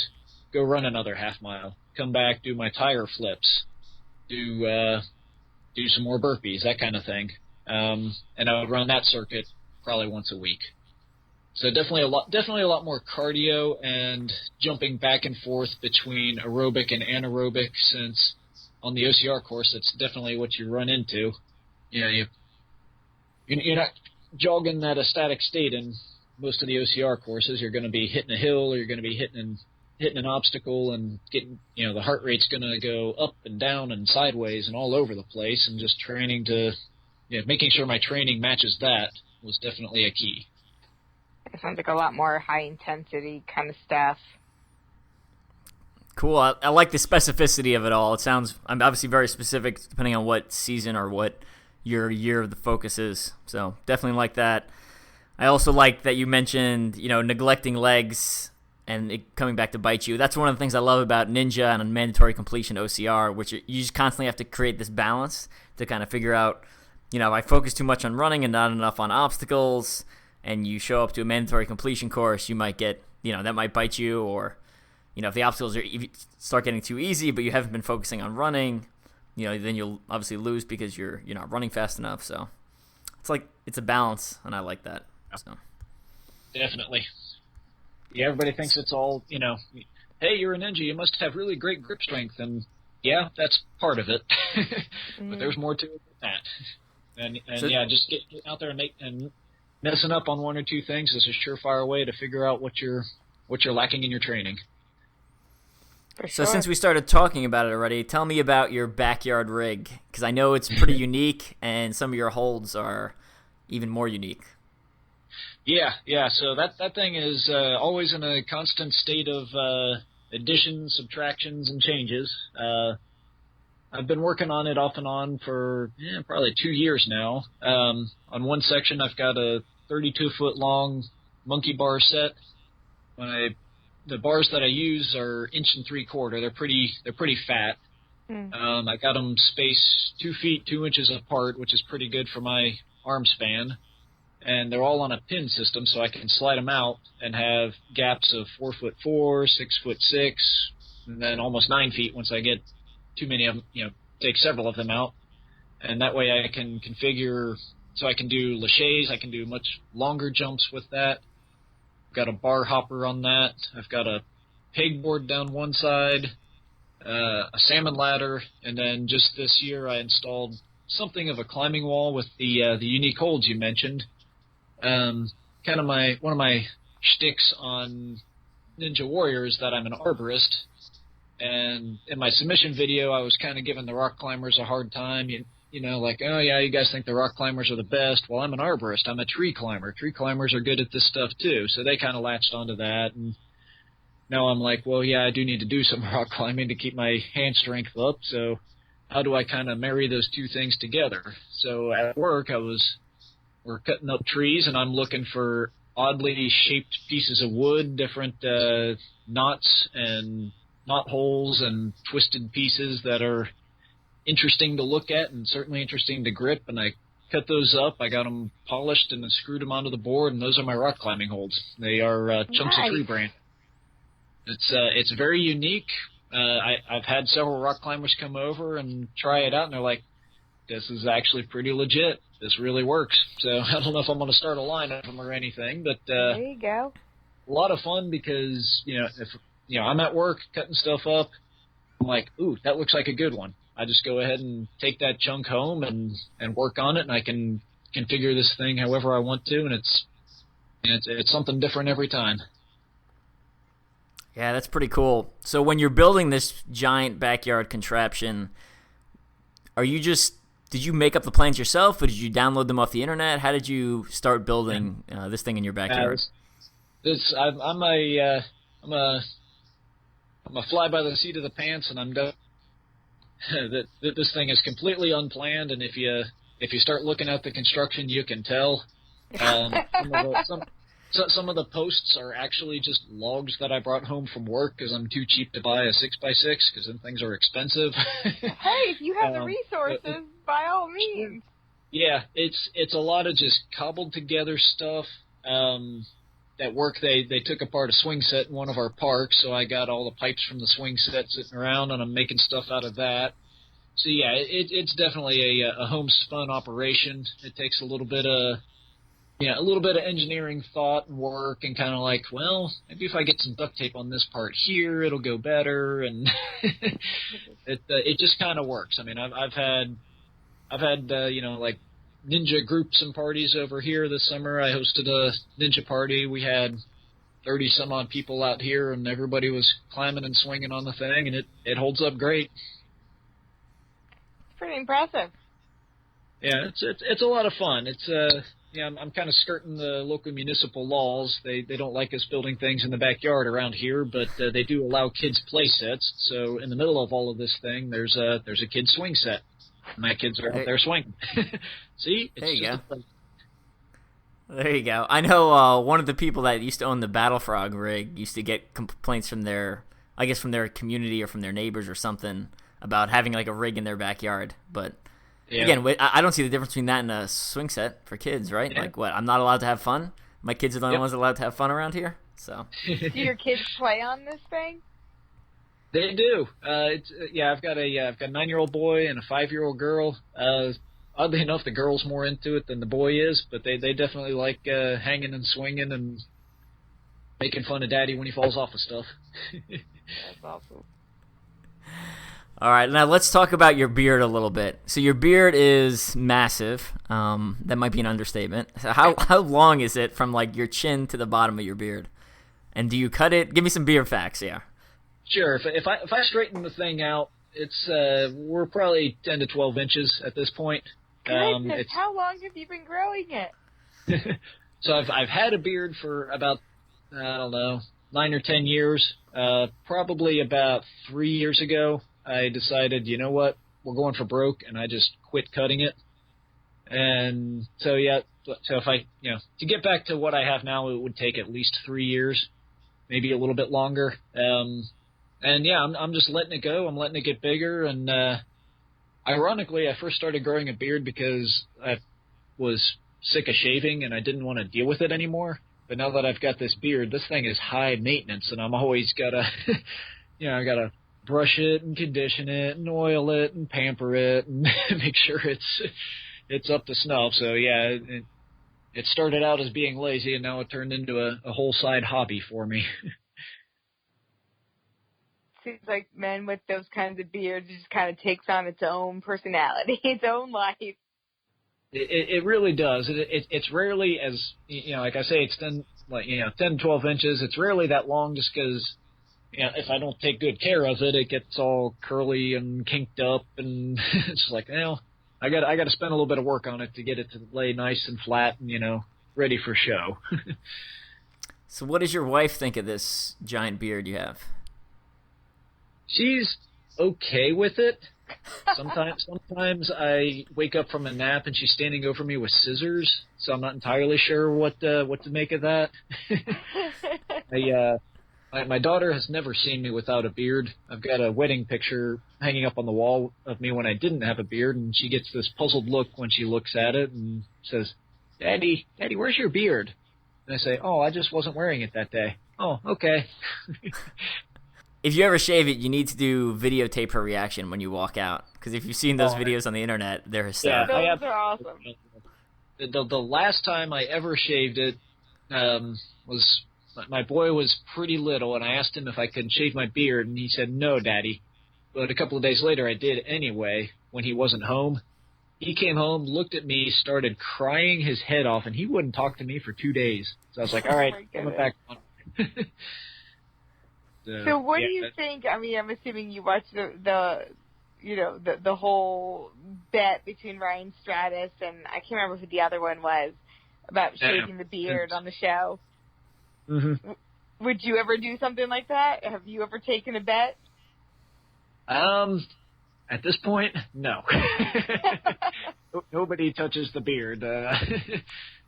go run another half mile, come back, do my tire flips, do some more burpees, that kind of thing. And I would run that circuit probably once a week. So definitely a lot more cardio and jumping back and forth between aerobic and anaerobic, since on the OCR course, that's definitely what you run into. You're not jogging at a static state in most of the OCR courses. You're going to be hitting a hill, or you're going to be hitting an obstacle, and getting, the heart rate's going to go up and down and sideways and all over the place, and just training to, making sure my training matches that was definitely a key. It sounds like a lot more high-intensity kind of stuff. Cool. I like the specificity of it all. I'm obviously very specific depending on what season or what your year of the focus is. So definitely like that. I also like that you mentioned, neglecting legs and it coming back to bite you. That's one of the things I love about Ninja and mandatory completion OCR, which you just constantly have to create this balance to kind of figure out, if I focus too much on running and not enough on obstacles, and you show up to a mandatory completion course, you might get, that might bite you, or, if the obstacles start getting too easy, but you haven't been focusing on running, then you'll obviously lose because you're not running fast enough. So it's a balance, and I like that. So. Definitely. Yeah, everybody thinks it's all, hey, you're a ninja, you must have really great grip strength, and yeah, that's part of it. But there's more to it than that. And just getting out there and messing up on one or two things is a surefire way to figure out what you're lacking in your training. For sure. So since we started talking about it already, tell me about your backyard rig, because I know it's pretty unique, and some of your holds are even more unique. Yeah. So that thing is always in a constant state of additions, subtractions, and changes. I've been working on it off and on for probably 2 years now. On one section, I've got a 32-foot long monkey bar set. The bars that I use are 1 3/4 inches. They're pretty fat. I got them spaced 2 feet 2 inches apart, which is pretty good for my arm span. And they're all on a pin system, so I can slide them out and have gaps of 4'4", 6'6", and then almost 9 feet once I get too many of them, take several of them out. And that way I can configure, so I can do laches, I can do much longer jumps with that. I've got a bar hopper on that. I've got a pegboard down one side, a salmon ladder, and then just this year I installed something of a climbing wall with the unique holds you mentioned. Kind of one of my shticks on Ninja Warrior is that I'm an arborist, and in my submission video, I was kind of giving the rock climbers a hard time. Like, oh yeah, you guys think the rock climbers are the best. Well, I'm an arborist. I'm a tree climber. Tree climbers are good at this stuff too. So they kind of latched onto that, and now I'm like, well, yeah, I do need to do some rock climbing to keep my hand strength up. So how do I kind of marry those two things together? So at work, we're cutting up trees, and I'm looking for oddly shaped pieces of wood, different knots and knot holes and twisted pieces that are interesting to look at and certainly interesting to grip. And I cut those up. I got them polished and then screwed them onto the board, and those are my rock climbing holds. They are chunks of tree branch. It's very unique. I've had several rock climbers come over and try it out, and they're like, this is actually pretty legit. This really works. So I don't know if I'm going to start a line of them or anything, but there you go. A lot of fun because, if I'm at work cutting stuff up, I'm like, ooh, that looks like a good one. I just go ahead and take that chunk home and work on it, and I can configure this thing however I want to, and it's something different every time. Yeah, that's pretty cool. So when you're building this giant backyard contraption, did you make up the plans yourself, or did you download them off the internet? How did you start building this thing in your backyard? I'm a fly by the seat of the pants, and I'm done. This thing is completely unplanned, and if you start looking at the construction, you can tell. Some of the posts are actually just logs that I brought home from work because I'm too cheap to buy a 6x6 because then things are expensive. Hey, if you have the resources, by all means. Yeah, it's a lot of just cobbled together stuff. At work, they took apart a swing set in one of our parks, so I got all the pipes from the swing set sitting around, and I'm making stuff out of that. So yeah, it's definitely a homespun operation. It takes a little bit of engineering thought and work, and kind of like, well, maybe if I get some duct tape on this part here, it'll go better, and it just kind of works. I mean, I've had like ninja groups and parties over here this summer. I hosted a ninja party. We had 30 some odd people out here, and everybody was climbing and swinging on the thing, and it holds up great. It's pretty impressive. Yeah, it's a lot of fun. I'm kind of skirting the local municipal laws. They don't like us building things in the backyard around here, but they do allow kids play sets. So in the middle of all of this thing, there's a kid swing set. My kids are out there swinging. See? There you go. There you go. I know one of the people that used to own the Battle Frog rig used to get complaints from their community or from their neighbors or something about having like a rig in their backyard. But again, I don't see the difference between that and a swing set for kids, right? Yeah. Like what? I'm not allowed to have fun? My kids are the only ones allowed to have fun around here. So. Do your kids play on this thing? They do. I've got a 9-year-old boy and a 5-year-old girl. Oddly enough, the girl's more into it than the boy is, but they definitely like hanging and swinging and making fun of Daddy when he falls off of stuff. That's awesome. All right, now let's talk about your beard a little bit. So your beard is massive. That might be an understatement. So how long is it from like your chin to the bottom of your beard? And do you cut it? Give me some beard facts, yeah. Sure. If I straighten the thing out, it's we're probably 10 to 12 inches at this point. Goodness, how long have you been growing it? So I've had a beard for about 9 or 10 years. Probably about 3 years ago, I decided, you know what, we're going for broke, and I just quit cutting it. And so if I, to get back to what I have now, it would take at least 3 years, maybe a little bit longer. I'm just letting it go. I'm letting it get bigger. And ironically, I first started growing a beard because I was sick of shaving and I didn't want to deal with it anymore. But now that I've got this beard, this thing is high maintenance, and I'm always gotta, I gotta brush it and condition it and oil it and pamper it and make sure it's up to snuff. So yeah, it started out as being lazy, and now it turned into a whole side hobby for me. Seems like men with those kinds of beards just kind of takes on its own personality, its own life. It really does. It's rarely as, like I say, it's 10 to 12 inches. It's rarely that long just because, if I don't take good care of it, it gets all curly and kinked up, and it's like, I got to spend a little bit of work on it to get it to lay nice and flat and, ready for show. So what does your wife think of this giant beard you have? She's okay with it. Sometimes I wake up from a nap and she's standing over me with scissors, so I'm not entirely sure what to make of that. My daughter has never seen me without a beard. I've got a wedding picture hanging up on the wall of me when I didn't have a beard, and she gets this puzzled look when she looks at it and says, Daddy, where's your beard?" And I say, "Oh, I just wasn't wearing it that day." "Oh, okay." If you ever shave it, you need to do videotape her reaction when you walk out. Because if you've seen those videos on the internet, they're hysterical. Yeah, those are awesome. The last time I ever shaved it was my boy was pretty little, and I asked him if I could shave my beard, and he said, "No, Daddy." But a couple of days later, I did anyway when he wasn't home. He came home, looked at me, started crying his head off, and he wouldn't talk to me for 2 days. So I was like, all right, I'm back on. So what do you think? I mean, I'm assuming you watched the whole bet between Ryan Stratis and I can't remember who the other one was about shaving the beard on the show. Mm-hmm. Would you ever do something like that? Have you ever taken a bet? At this point, no. Nobody touches the beard.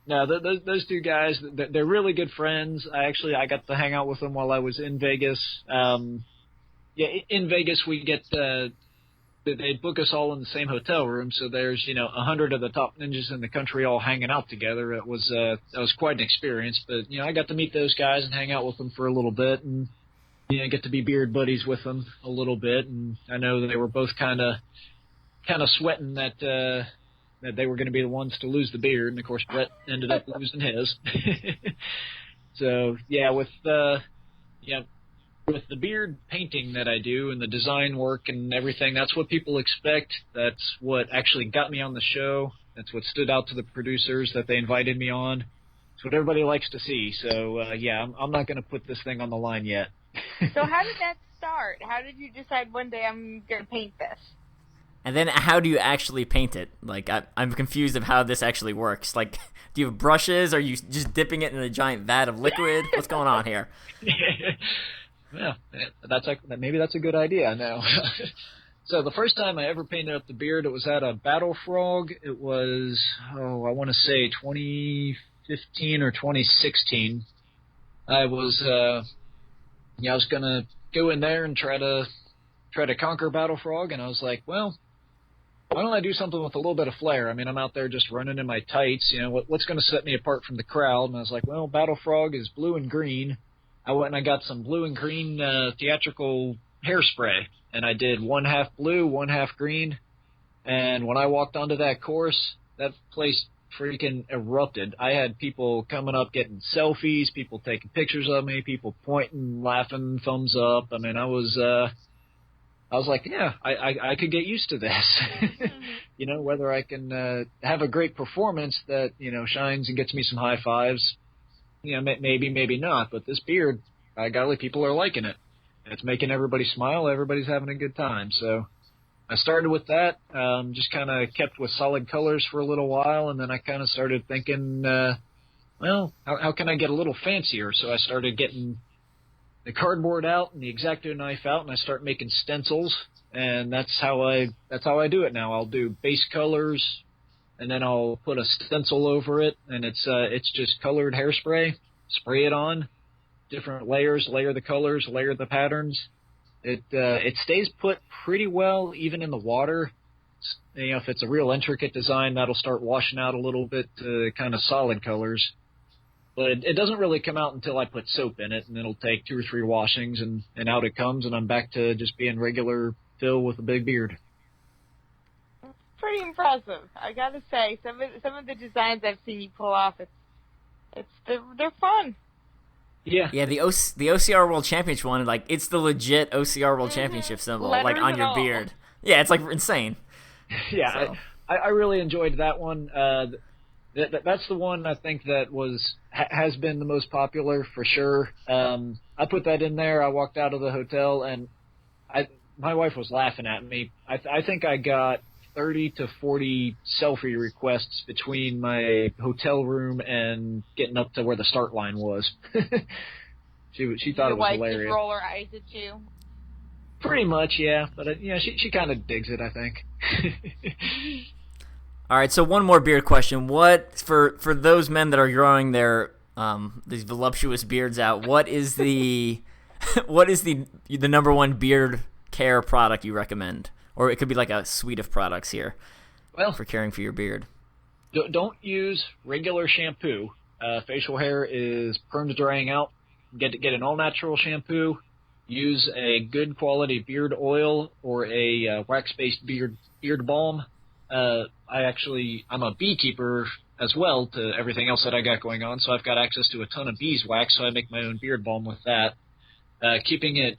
No, those two guys, they're really good friends. I got to hang out with them while I was in Vegas. In Vegas we get they book us all in the same hotel room, so there's 100 of the top ninjas in the country all hanging out together. That was quite an experience. But I got to meet those guys and hang out with them for a little bit, and get to be beard buddies with them a little bit. And I know they were both kind of sweating that they were going to be the ones to lose the beard, and of course Brett ended up losing his. So with the beard painting that I do and the design work and everything, that's what people expect. That's what actually got me on the show. That's what stood out to the producers that they invited me on. It's what everybody likes to see. So I'm not going to put this thing on the line yet. So how did that start? How did you decide one day I'm going to paint this? And then how do you actually paint it? Like, I'm confused of how this actually works. Like, do you have brushes? Are you just dipping it in a giant vat of liquid? What's going on here? Yeah, maybe that's a good idea now. So the first time I ever painted up the beard, it was at a Battle Frog. It was, I want to say 2015 or 2016. I was going to go in there and try to conquer Battle Frog, and I was like, well, why don't I do something with a little bit of flair? I mean, I'm out there just running in my tights. You know, what's going to set me apart from the crowd? And I was like, well, Battle Frog is blue and green. I went and I got some blue and green theatrical hairspray, and I did 1/2 blue, 1/2 green. And when I walked onto that course, that place freaking erupted. I had people coming up getting selfies, people taking pictures of me, people pointing, laughing, thumbs up. I mean, I was like, yeah, I could get used to this. You know, whether I can have a great performance that, you know, shines and gets me some high fives, you know, maybe not. But this beard, by golly, people are liking it. It's making everybody smile. Everybody's having a good time. So I started with that, just kind of kept with solid colors for a little while, and then I kind of started thinking, well, how can I get a little fancier? So I started getting the cardboard out and the X-Acto knife out, and I start making stencils, and that's how I do it now. I'll do base colors, and then I'll put a stencil over it, and it's just colored hairspray. Spray it on, different layers, layer the colors, layer the patterns. It stays put pretty well even in the water. You know, if it's a real intricate design, that'll start washing out a little bit to kind of solid colors. But it doesn't really come out until I put soap in it, and it'll take 2 or 3 washings, and out it comes, and I'm back to just being regular Phil with a big beard. That's pretty impressive. I gotta say, some of the designs I've seen you pull off, they're fun. Yeah, the OCR World Championship one, like, it's the legit OCR World Championship symbol, Letters like, on your all. beard. Yeah, it's, like, insane. Yeah, So. I really enjoyed that one. That's the one I think that has been the most popular for sure. I put that in there. I walked out of the hotel, and my wife was laughing at me. I think I got 30 to 40 selfie requests between my hotel room and getting up to where the start line was. She thought it was hilarious. Your wife just roll her eyes at you? Pretty much, yeah. But she kind of digs it, I think. All right, so one more beard question. What, for those men that are growing their these voluptuous beards out, what is the number one beard care product you recommend? Or it could be like a suite of products here. Well, for caring for your beard. Don't use regular shampoo. Facial hair is prone to drying out. Get an all-natural shampoo. Use a good quality beard oil or a wax-based beard balm. I'm a beekeeper as well to everything else that I got going on, so I've got access to a ton of beeswax, so I make my own beard balm with that. Keeping it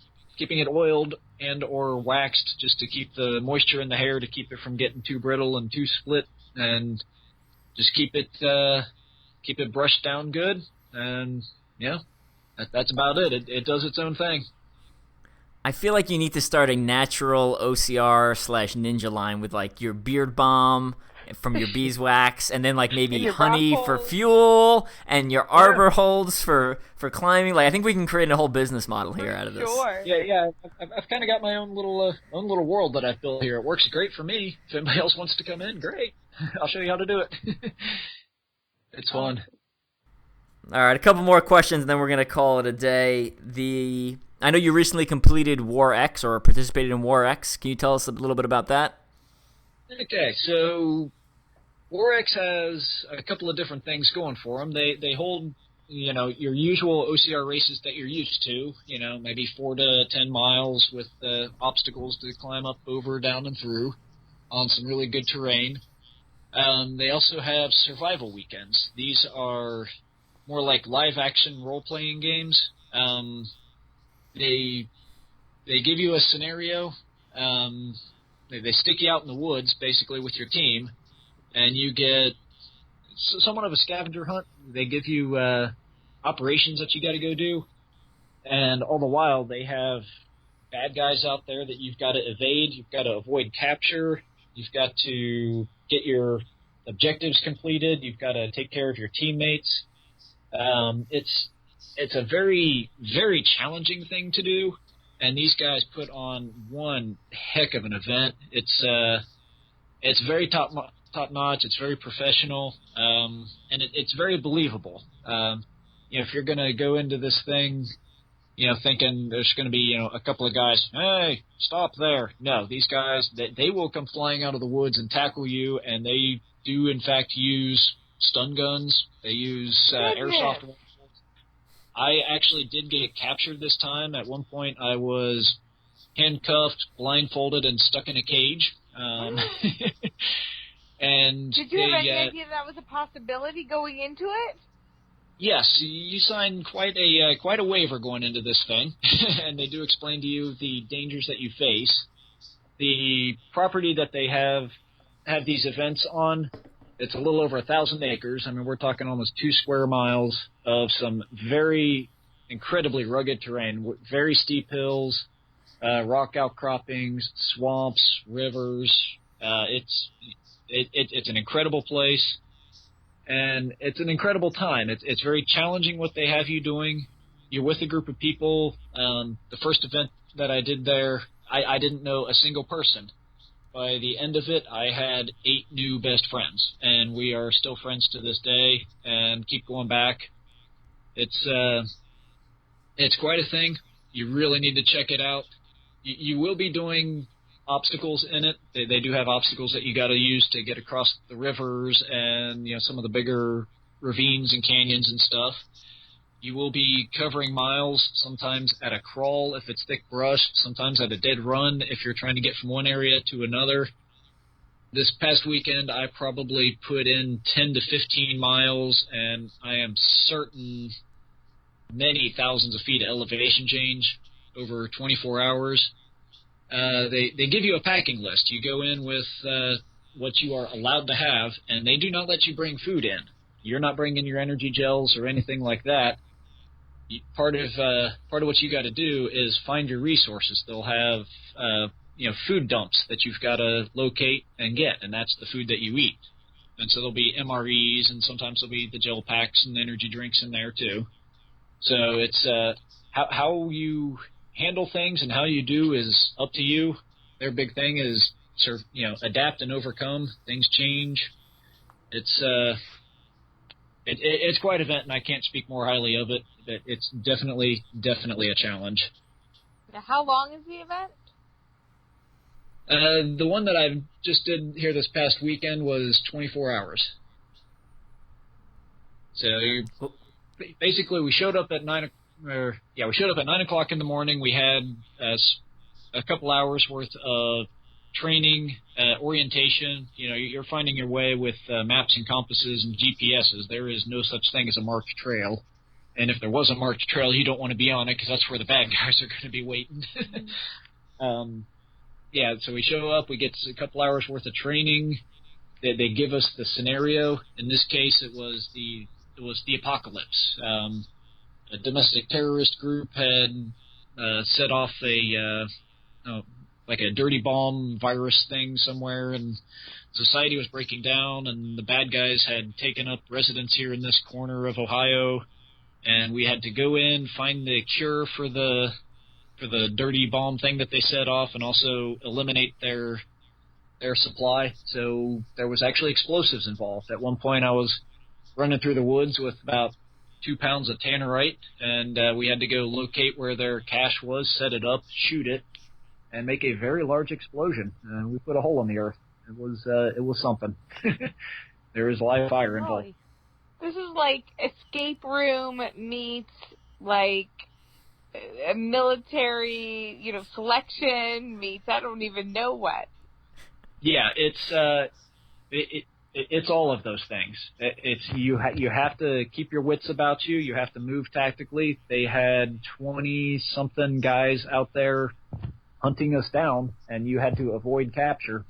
oiled and or waxed just to keep the moisture in the hair, to keep it from getting too brittle and too split, and just keep it brushed down good, and yeah, that's about it. It does its own thing. I feel like you need to start a natural OCR / ninja line with like your beard balm from your beeswax, and then like maybe honey for fuel, and your arbor holds for climbing. Like, I think we can create a whole business model here out of this. Sure. Yeah. I've kind of got my own little world that I've built here. It works great for me. If anybody else wants to come in, great. I'll show you how to do it. It's fun. All right, a couple more questions, and then we're gonna call it a day. I know you recently completed War X, or participated in War X. Can you tell us a little bit about that? Okay, so War X has a couple of different things going for them. They hold, your usual OCR races that you're used to, maybe 4 to 10 miles with obstacles to climb up, over, down, and through on some really good terrain. They also have survival weekends. These are more like live-action role-playing games. They give you a scenario. They stick you out in the woods, basically, with your team, and you get somewhat of a scavenger hunt. They give you operations that you got to go do, and all the while they have bad guys out there that you've got to evade. You've got to avoid capture. You've got to get your objectives completed. You've got to take care of your teammates. It's a very, very challenging thing to do. And these guys put on one heck of an event. It's very top notch. It's very professional, and it's very believable. If you're going to go into this thing thinking there's going to be, a couple of guys, hey, stop there. No, these guys, they will come flying out of the woods and tackle you, and they do, in fact, use stun guns. They use airsoft rifles. I actually did get captured this time. At one point, I was handcuffed, blindfolded, and stuck in a cage. And did you have any idea that was a possibility going into it? Yes, you sign quite a waiver going into this thing, and they do explain to you the dangers that you face. The property that they have these events on, it's a little over 1,000 acres. I mean, we're talking almost 2 square miles of some very incredibly rugged terrain, very steep hills, rock outcroppings, swamps, rivers. It's an incredible place, and it's an incredible time. It's very challenging what they have you doing. You're with a group of people. The first event that I did there, I didn't know a single person. By the end of it, I had 8 new best friends, and we are still friends to this day and keep going back. It's quite a thing. You really need to check it out. You will be doing obstacles in it. They do have obstacles that you got to use to get across the rivers and some of the bigger ravines and canyons and stuff. You will be covering miles, sometimes at a crawl if it's thick brush, sometimes at a dead run if you're trying to get from one area to another. This past weekend, I probably put in 10 to 15 miles, and I am certain many thousands of feet of elevation change over 24 hours. They give you a packing list. You go in with what you are allowed to have, and they do not let you bring food in. You're not bringing your energy gels or anything like that. Part of what you got to do is find your resources. They'll have food dumps that you've got to locate and get, and that's the food that you eat. And so there'll be MREs, and sometimes there'll be the gel packs and energy drinks in there too. So it's how you handle things and how you do is up to you. Their big thing is adapt and overcome. Things change. It's quite an event, and I can't speak more highly of it. But it's definitely a challenge. Now, how long is the event? The one that I just did here this past weekend was 24 hours. So basically, we showed up at 9 o'clock in the morning. We had a couple hours worth of training, orientation. You're finding your way with maps and compasses and GPSs. There is no such thing as a marked trail. And if there was a marked trail, you don't want to be on it because that's where the bad guys are going to be waiting. So we show up. We get a couple hours worth of training. They give us the scenario. In this case, it was the apocalypse. A domestic terrorist group had set off a dirty bomb virus thing somewhere, and society was breaking down, and the bad guys had taken up residence here in this corner of Ohio, and we had to go in, find the cure for the dirty bomb thing that they set off, and also eliminate their supply. So there was actually explosives involved. At one point, I was running through the woods with about 2 pounds of tannerite, and we had to go locate where their cache was, set it up, shoot it, and make a very large explosion. We put a hole in the earth. It was something. There is live fire involved. This is like escape room meets like a military, selection meets I don't even know what. Yeah, it's all of those things. You have to keep your wits about you. You have to move tactically. They had 20-something guys out there hunting us down, and you had to avoid capture.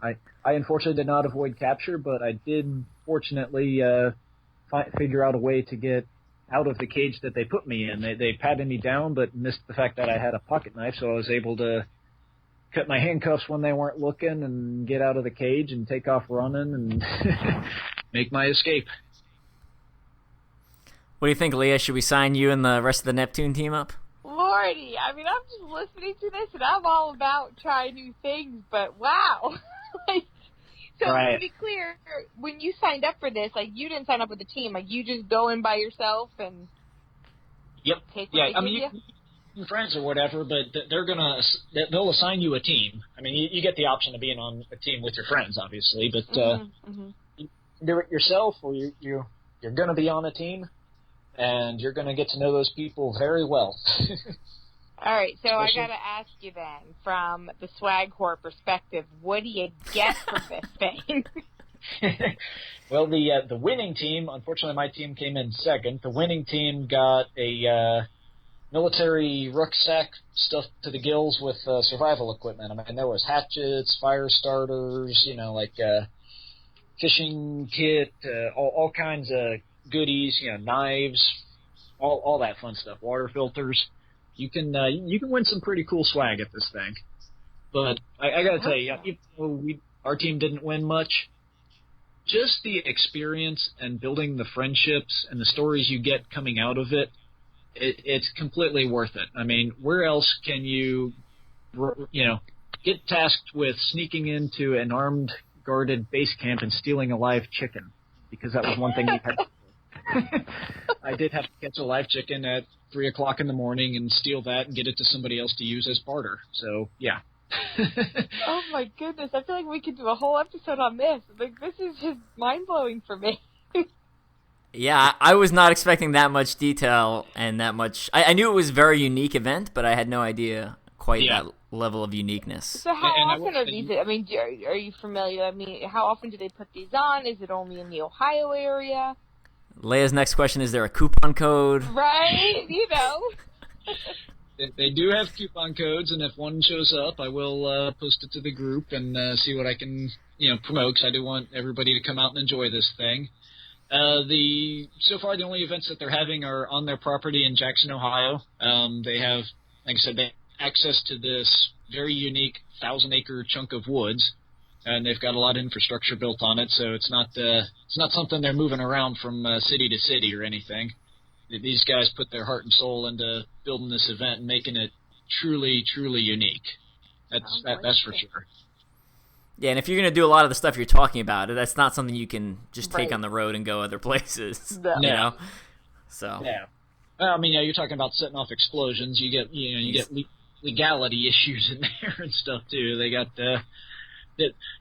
I unfortunately did not avoid capture, but I did fortunately figure out a way to get out of the cage that they put me in. They patted me down, but missed the fact that I had a pocket knife, so I was able to cut my handcuffs when they weren't looking and get out of the cage and take off running and make my escape. What do you think, Leah? Should we sign you and the rest of the Neptune team up? Lordy, I mean, I'm just listening to this, and I'm all about trying new things, but wow. So right. To be clear, when you signed up for this, you didn't sign up with a team. You just go in by yourself and... Yep. Take what Yeah, they I give mean, you? you friends or whatever, but they'll assign you a team. I mean, you get the option of being on a team with your friends, obviously, but you can do it yourself, or you're going to be on a team, and you're going to get to know those people very well. All right, so I got to ask you then, from the swag whore perspective, what do you get from this thing? Well, the winning team, unfortunately, my team came in second. The winning team got a military rucksack stuffed to the gills with survival equipment. I mean, there was hatchets, fire starters, fishing kit, all kinds of goodies, knives, all that fun stuff, water filters. You can win some pretty cool swag at this thing. But I got to tell you, even though our team didn't win much, just the experience and building the friendships and the stories you get coming out of it, it's completely worth it. I mean, where else can you get tasked with sneaking into an armed, guarded base camp and stealing a live chicken? Because that was one thing you had to do. I did have to catch a live chicken at 3 o'clock in the morning and steal that and get it to somebody else to use as barter. So, yeah. Oh, my goodness. I feel like we could do a whole episode on this. Like, this is just mind-blowing for me. Yeah, I was not expecting that much detail and that much. I knew it was a very unique event, but I had no idea quite that level of uniqueness. So how often are these? I mean, are you familiar? I mean, how often do they put these on? Is it only in the Ohio area? Leia's next question, is there a coupon code? Right, They do have coupon codes, and if one shows up, I will post it to the group and see what I can promote, because I do want everybody to come out and enjoy this thing. So far, the only events that they're having are on their property in Jackson, Ohio. They have, like I said, they have access to this very unique 1,000-acre chunk of woods, and they've got a lot of infrastructure built on it. So it's not something they're moving around from city to city or anything. These guys put their heart and soul into building this event and making it truly, truly unique. That's for sure. Yeah, and if you're going to do a lot of the stuff you're talking about, that's not something you can just take on the road and go other places. No. You know? So. Yeah. Well, I mean, you're talking about setting off explosions. You get legality issues in there and stuff too. They got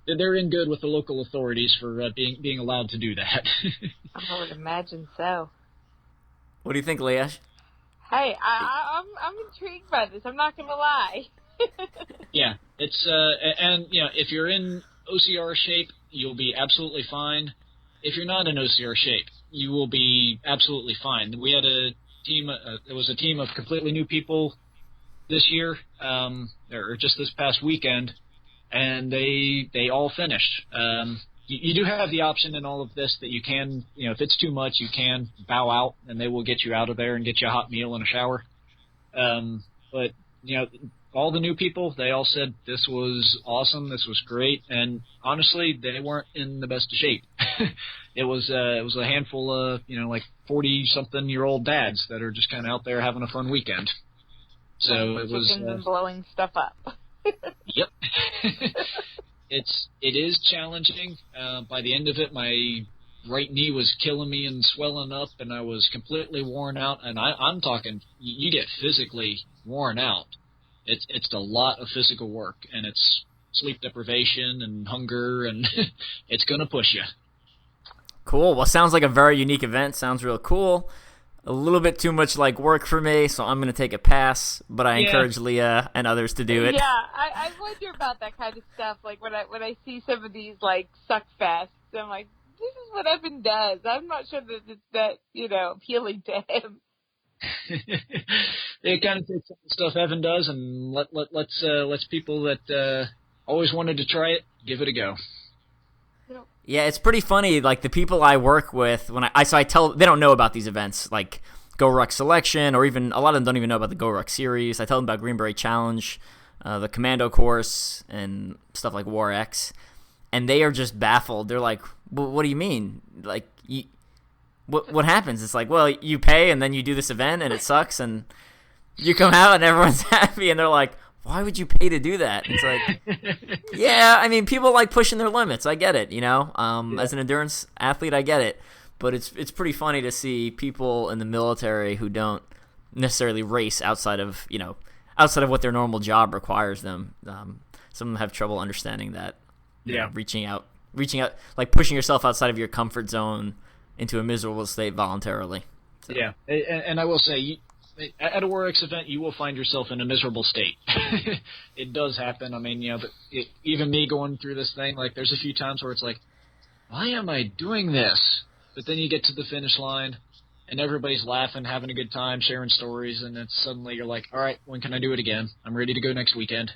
they're in good with the local authorities for being allowed to do that. I would imagine so. What do you think, Leah? Hey, I'm intrigued by this. I'm not going to lie. Yeah, it's and if you're in OCR shape, you'll be absolutely fine. If you're not in OCR shape, you will be absolutely fine. We had a team. It was a team of completely new people this year, or just this past weekend, and they all finished. You do have the option in all of this that you can, if it's too much, you can bow out, and they will get you out of there and get you a hot meal and a shower. But all the new people, they all said this was awesome, this was great, and honestly, they weren't in the best of shape. It was a handful of 40-something-year-old dads that are just kind of out there having a fun weekend. So it was and blowing stuff up. Yep. It is challenging. By the end of it, my right knee was killing me and swelling up, and I was completely worn out. And I'm talking, you get physically worn out. It's a lot of physical work, and it's sleep deprivation and hunger, and it's going to push you. Cool. Well, sounds like a very unique event. Sounds real cool. A little bit too much like work for me, so I'm going to take a pass, but I encourage Leah and others to do it. Yeah, I wonder about that kind of stuff. Like when I see some of these like suck fests, I'm like, this is what Evan does. I'm not sure that it's that appealing to him. It kind of takes some of the stuff Evan does, and let's people that always wanted to try it give it a go. Yeah, it's pretty funny. Like the people I work with, when I tell, they don't know about these events like Go Ruck Selection, or even a lot of them don't even know about the Go Ruck series. I tell them about Greenberry Challenge, the Commando course, and stuff like War X, and they are just baffled. They're like, "What do you mean? Like, what happens?" It's like, well, you pay and then you do this event and it sucks, and you come out and everyone's happy, and they're like, why would you pay to do that? It's like, yeah, I mean, people like pushing their limits. I get it, As an endurance athlete, I get it. But it's pretty funny to see people in the military who don't necessarily race outside of what their normal job requires them. Some of them have trouble understanding that. Reaching out, like pushing yourself outside of your comfort zone into a miserable state voluntarily. So. Yeah, and I will say, at a Warwick's event, you will find yourself in a miserable state. It does happen. I mean, even me going through this thing, like there's a few times where it's like, why am I doing this? But then you get to the finish line, and everybody's laughing, having a good time, sharing stories, and then suddenly you're like, all right, when can I do it again? I'm ready to go next weekend.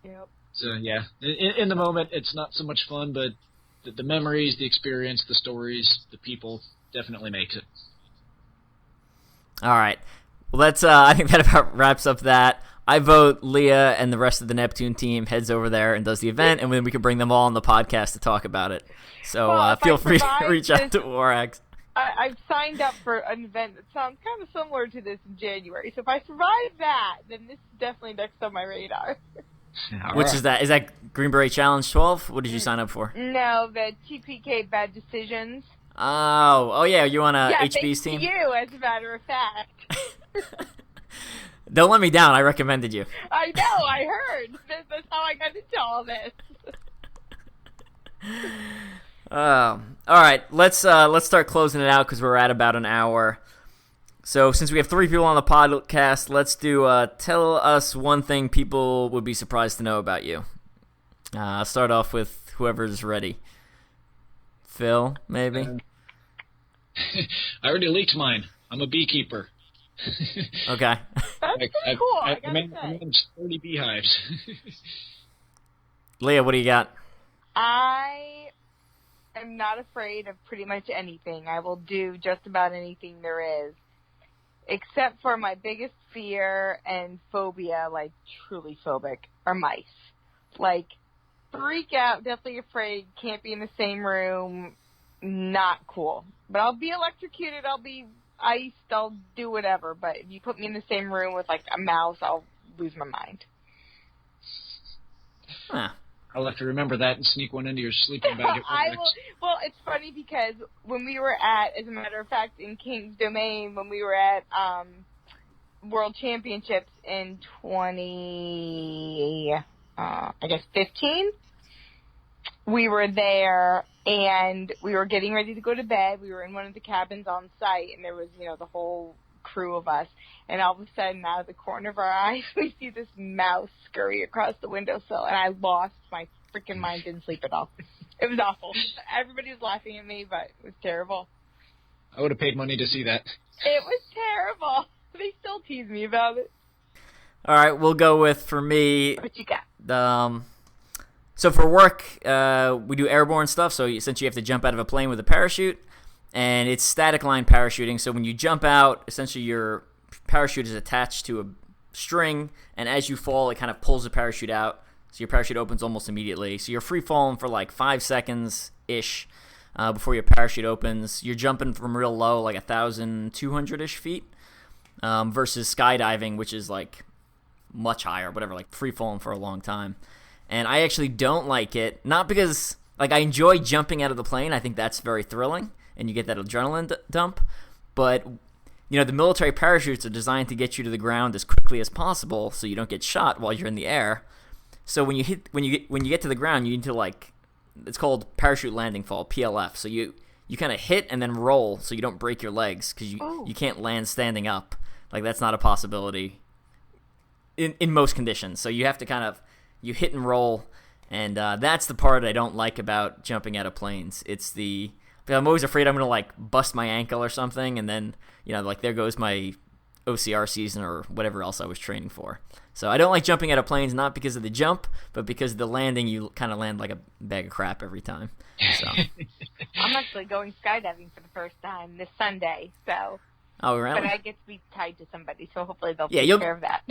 Yep. So, yeah, in the moment, it's not so much fun, but the memories, the experience, the stories, the people definitely makes it. All right. Well, that's. I think that about wraps up that. I vote Leah and the rest of the Neptune team heads over there and does the event, and then we can bring them all on the podcast to talk about it. So feel free to reach out to Warax. I've signed up for an event that sounds kind of similar to this in January. So if I survive that, then this is definitely next on my radar. Which is that? Is that Green Beret Challenge 12? What did you sign up for? No, the TPK Bad Decisions. Oh yeah, you on HB's team? Yeah, you, as a matter of fact. Don't let me down. I recommended you. I know. I heard. That's how I got into all this. All right. Let's start closing it out because we're at about an hour. So since we have 3 people on the podcast, let's do tell us one thing people would be surprised to know about you. I'll start off with whoever's ready. Phil, maybe? I already leaked mine. I'm a beekeeper. Okay. That's pretty cool. I manage 30 beehives. Leah, what do you got? I am not afraid of pretty much anything. I will do just about anything there is. Except for my biggest fear and phobia, like truly phobic, are mice. Like, freak out, definitely afraid, can't be in the same room, not cool. But I'll be electrocuted, I'll be iced, I'll do whatever. But if you put me in the same room with, like, a mouse, I'll lose my mind. Huh. I'll have to remember that and sneak one into your sleeping bag. Well, it's funny because when we were at, as a matter of fact, in King's Domain, when we were at World Championships in 15, we were there and we were getting ready to go to bed. We were in one of the cabins on site and there was, the whole crew of us. And all of a sudden, out of the corner of our eyes, we see this mouse scurry across the windowsill, and I lost my freaking mind. Didn't sleep at all. It was awful. Everybody was laughing at me, but it was terrible. I would have paid money to see that. It was terrible. They still tease me about it. All right, we'll go with, for me... What you got? So for work, we do airborne stuff, so essentially you have to jump out of a plane with a parachute, and it's static line parachuting, so when you jump out, essentially your parachute is attached to a string, and as you fall, it kind of pulls the parachute out, so your parachute opens almost immediately. So you're free falling for like 5 seconds-ish before your parachute opens. You're jumping from real low, like 1,200-ish feet, versus skydiving, which is like much higher, whatever, like free falling for a long time. And I actually don't like it, not because, like, I enjoy jumping out of the plane. I think that's very thrilling, and you get that adrenaline dump, but the military parachutes are designed to get you to the ground as quickly as possible so you don't get shot while you're in the air. So when you get to the ground, you need to, like, it's called parachute landing fall, PLF. So you kind of hit and then roll so you don't break your legs because you can't land standing up. Like, that's not a possibility in most conditions. So you have to kind of, you hit and roll, and that's the part I don't like about jumping out of planes. I'm always afraid I'm going to, like, bust my ankle or something, and then, like, there goes my OCR season or whatever else I was training for. So I don't like jumping out of planes, not because of the jump, but because of the landing, you kind of land like a bag of crap every time. So. I'm actually going skydiving for the first time this Sunday, so. Oh, really? But I get to be tied to somebody, so hopefully they'll take care of that.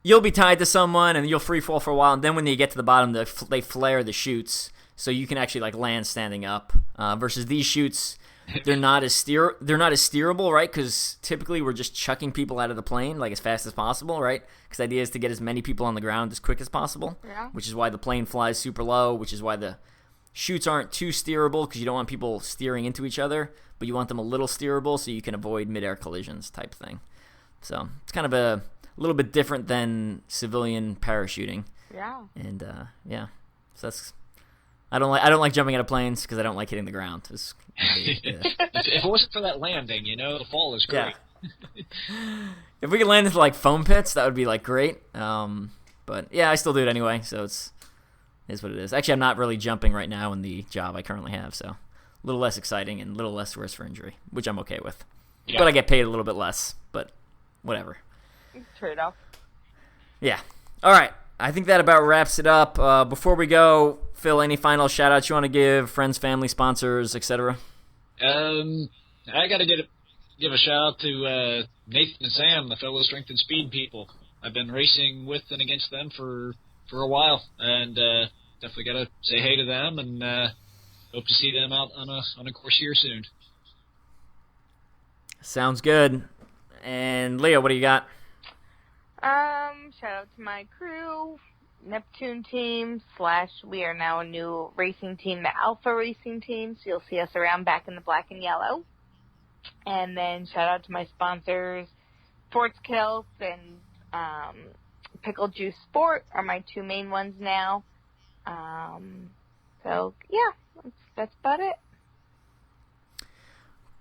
You'll be tied to someone, and you'll free fall for a while, and then when you get to the bottom, they flare the chutes, so you can actually, like, land standing up. Versus these chutes, they're not as steerable, right? Because typically we're just chucking people out of the plane, like, as fast as possible, right? Because the idea is to get as many people on the ground as quick as possible, which is why the plane flies super low, which is why the chutes aren't too steerable, because you don't want people steering into each other. but you want them a little steerable so you can avoid midair collisions type thing. So it's kind of a little bit different than civilian parachuting. Yeah. And so that's. I don't like jumping out of planes because I don't like hitting the ground. If it wasn't for that landing, the fall is great. Yeah. If we could land into like foam pits, that would be like great. But yeah, I still do it anyway, so it is what it is. Actually, I'm not really jumping right now in the job I currently have, so a little less exciting and a little less risk for injury, which I'm okay with. Yeah. But I get paid a little bit less, but whatever. Trade-off. Yeah. All right. I think that about wraps it up. Before we go, Phil, any final shout-outs you want to give? Friends, family, sponsors, etc.? I got to give a shout-out to Nathan and Sam, the fellow Strength and Speed people. I've been racing with and against them for a while, and definitely got to say hey to them, and hope to see them out on a course here soon. Sounds good. And Leah, what do you got? Shout out to my crew, Neptune team / we are now a new racing team, the Alpha Racing Team, so you'll see us around back in the black and yellow. And then shout out to my sponsors, Sports Kills and Pickle Juice Sport are my two main ones now. So yeah, that's about it.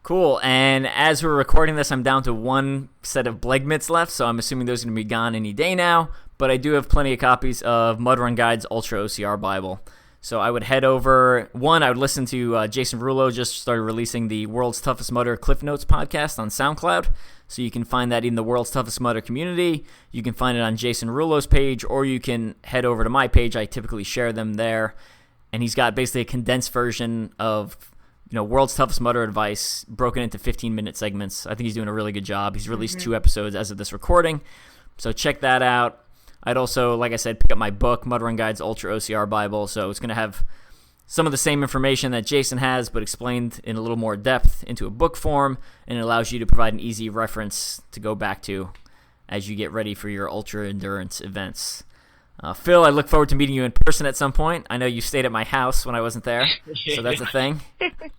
Cool. And as we're recording this, I'm down to one set of Bleg mitts left, so I'm assuming those are going to be gone any day now. But I do have plenty of copies of Mud Run Guide's Ultra OCR Bible. So I would head over. One, I would listen to Jason Rulo just started releasing the World's Toughest Mudder Cliff Notes podcast on SoundCloud. So you can find that in the World's Toughest Mudder community. You can find it on Jason Rulo's page, or you can head over to my page. I typically share them there. And he's got basically a condensed version of World's Toughest Mudder advice broken into 15-minute segments. I think he's doing a really good job. He's released 2 episodes as of this recording. So check that out. I'd also, like I said, pick up my book, Mud Run Guide's Ultra OCR Bible. So it's going to have some of the same information that Jason has, but explained in a little more depth into a book form, and it allows you to provide an easy reference to go back to as you get ready for your ultra endurance events. Phil, I look forward to meeting you in person at some point. I know you stayed at my house when I wasn't there, so that's a thing.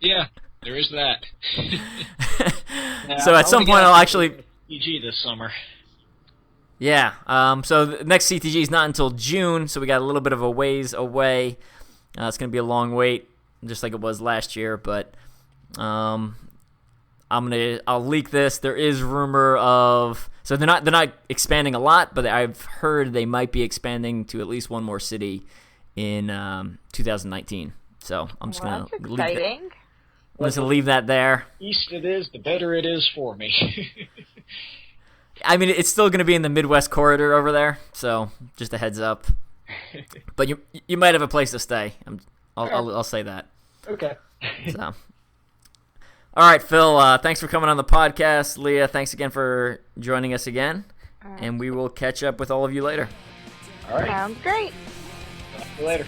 Yeah, there is that. So at some point I'll actually... CTG this summer. Yeah, so the next CTG is not until June, so we got a little bit of a ways away. It's going to be a long wait, just like it was last year, but I'll leak this. There is rumor of... So they're not expanding a lot, but I've heard they might be expanding to at least one more city in 2019. So I'm just going to leave that there. East it is, the better it is for me. I mean, it's still going to be in the Midwest corridor over there, so just a heads up. But you might have a place to stay. I'll say that. Okay. So. All right, Phil, thanks for coming on the podcast. Leah, thanks again for joining us again. And we will catch up with all of you later. All right. Sounds great. See you later.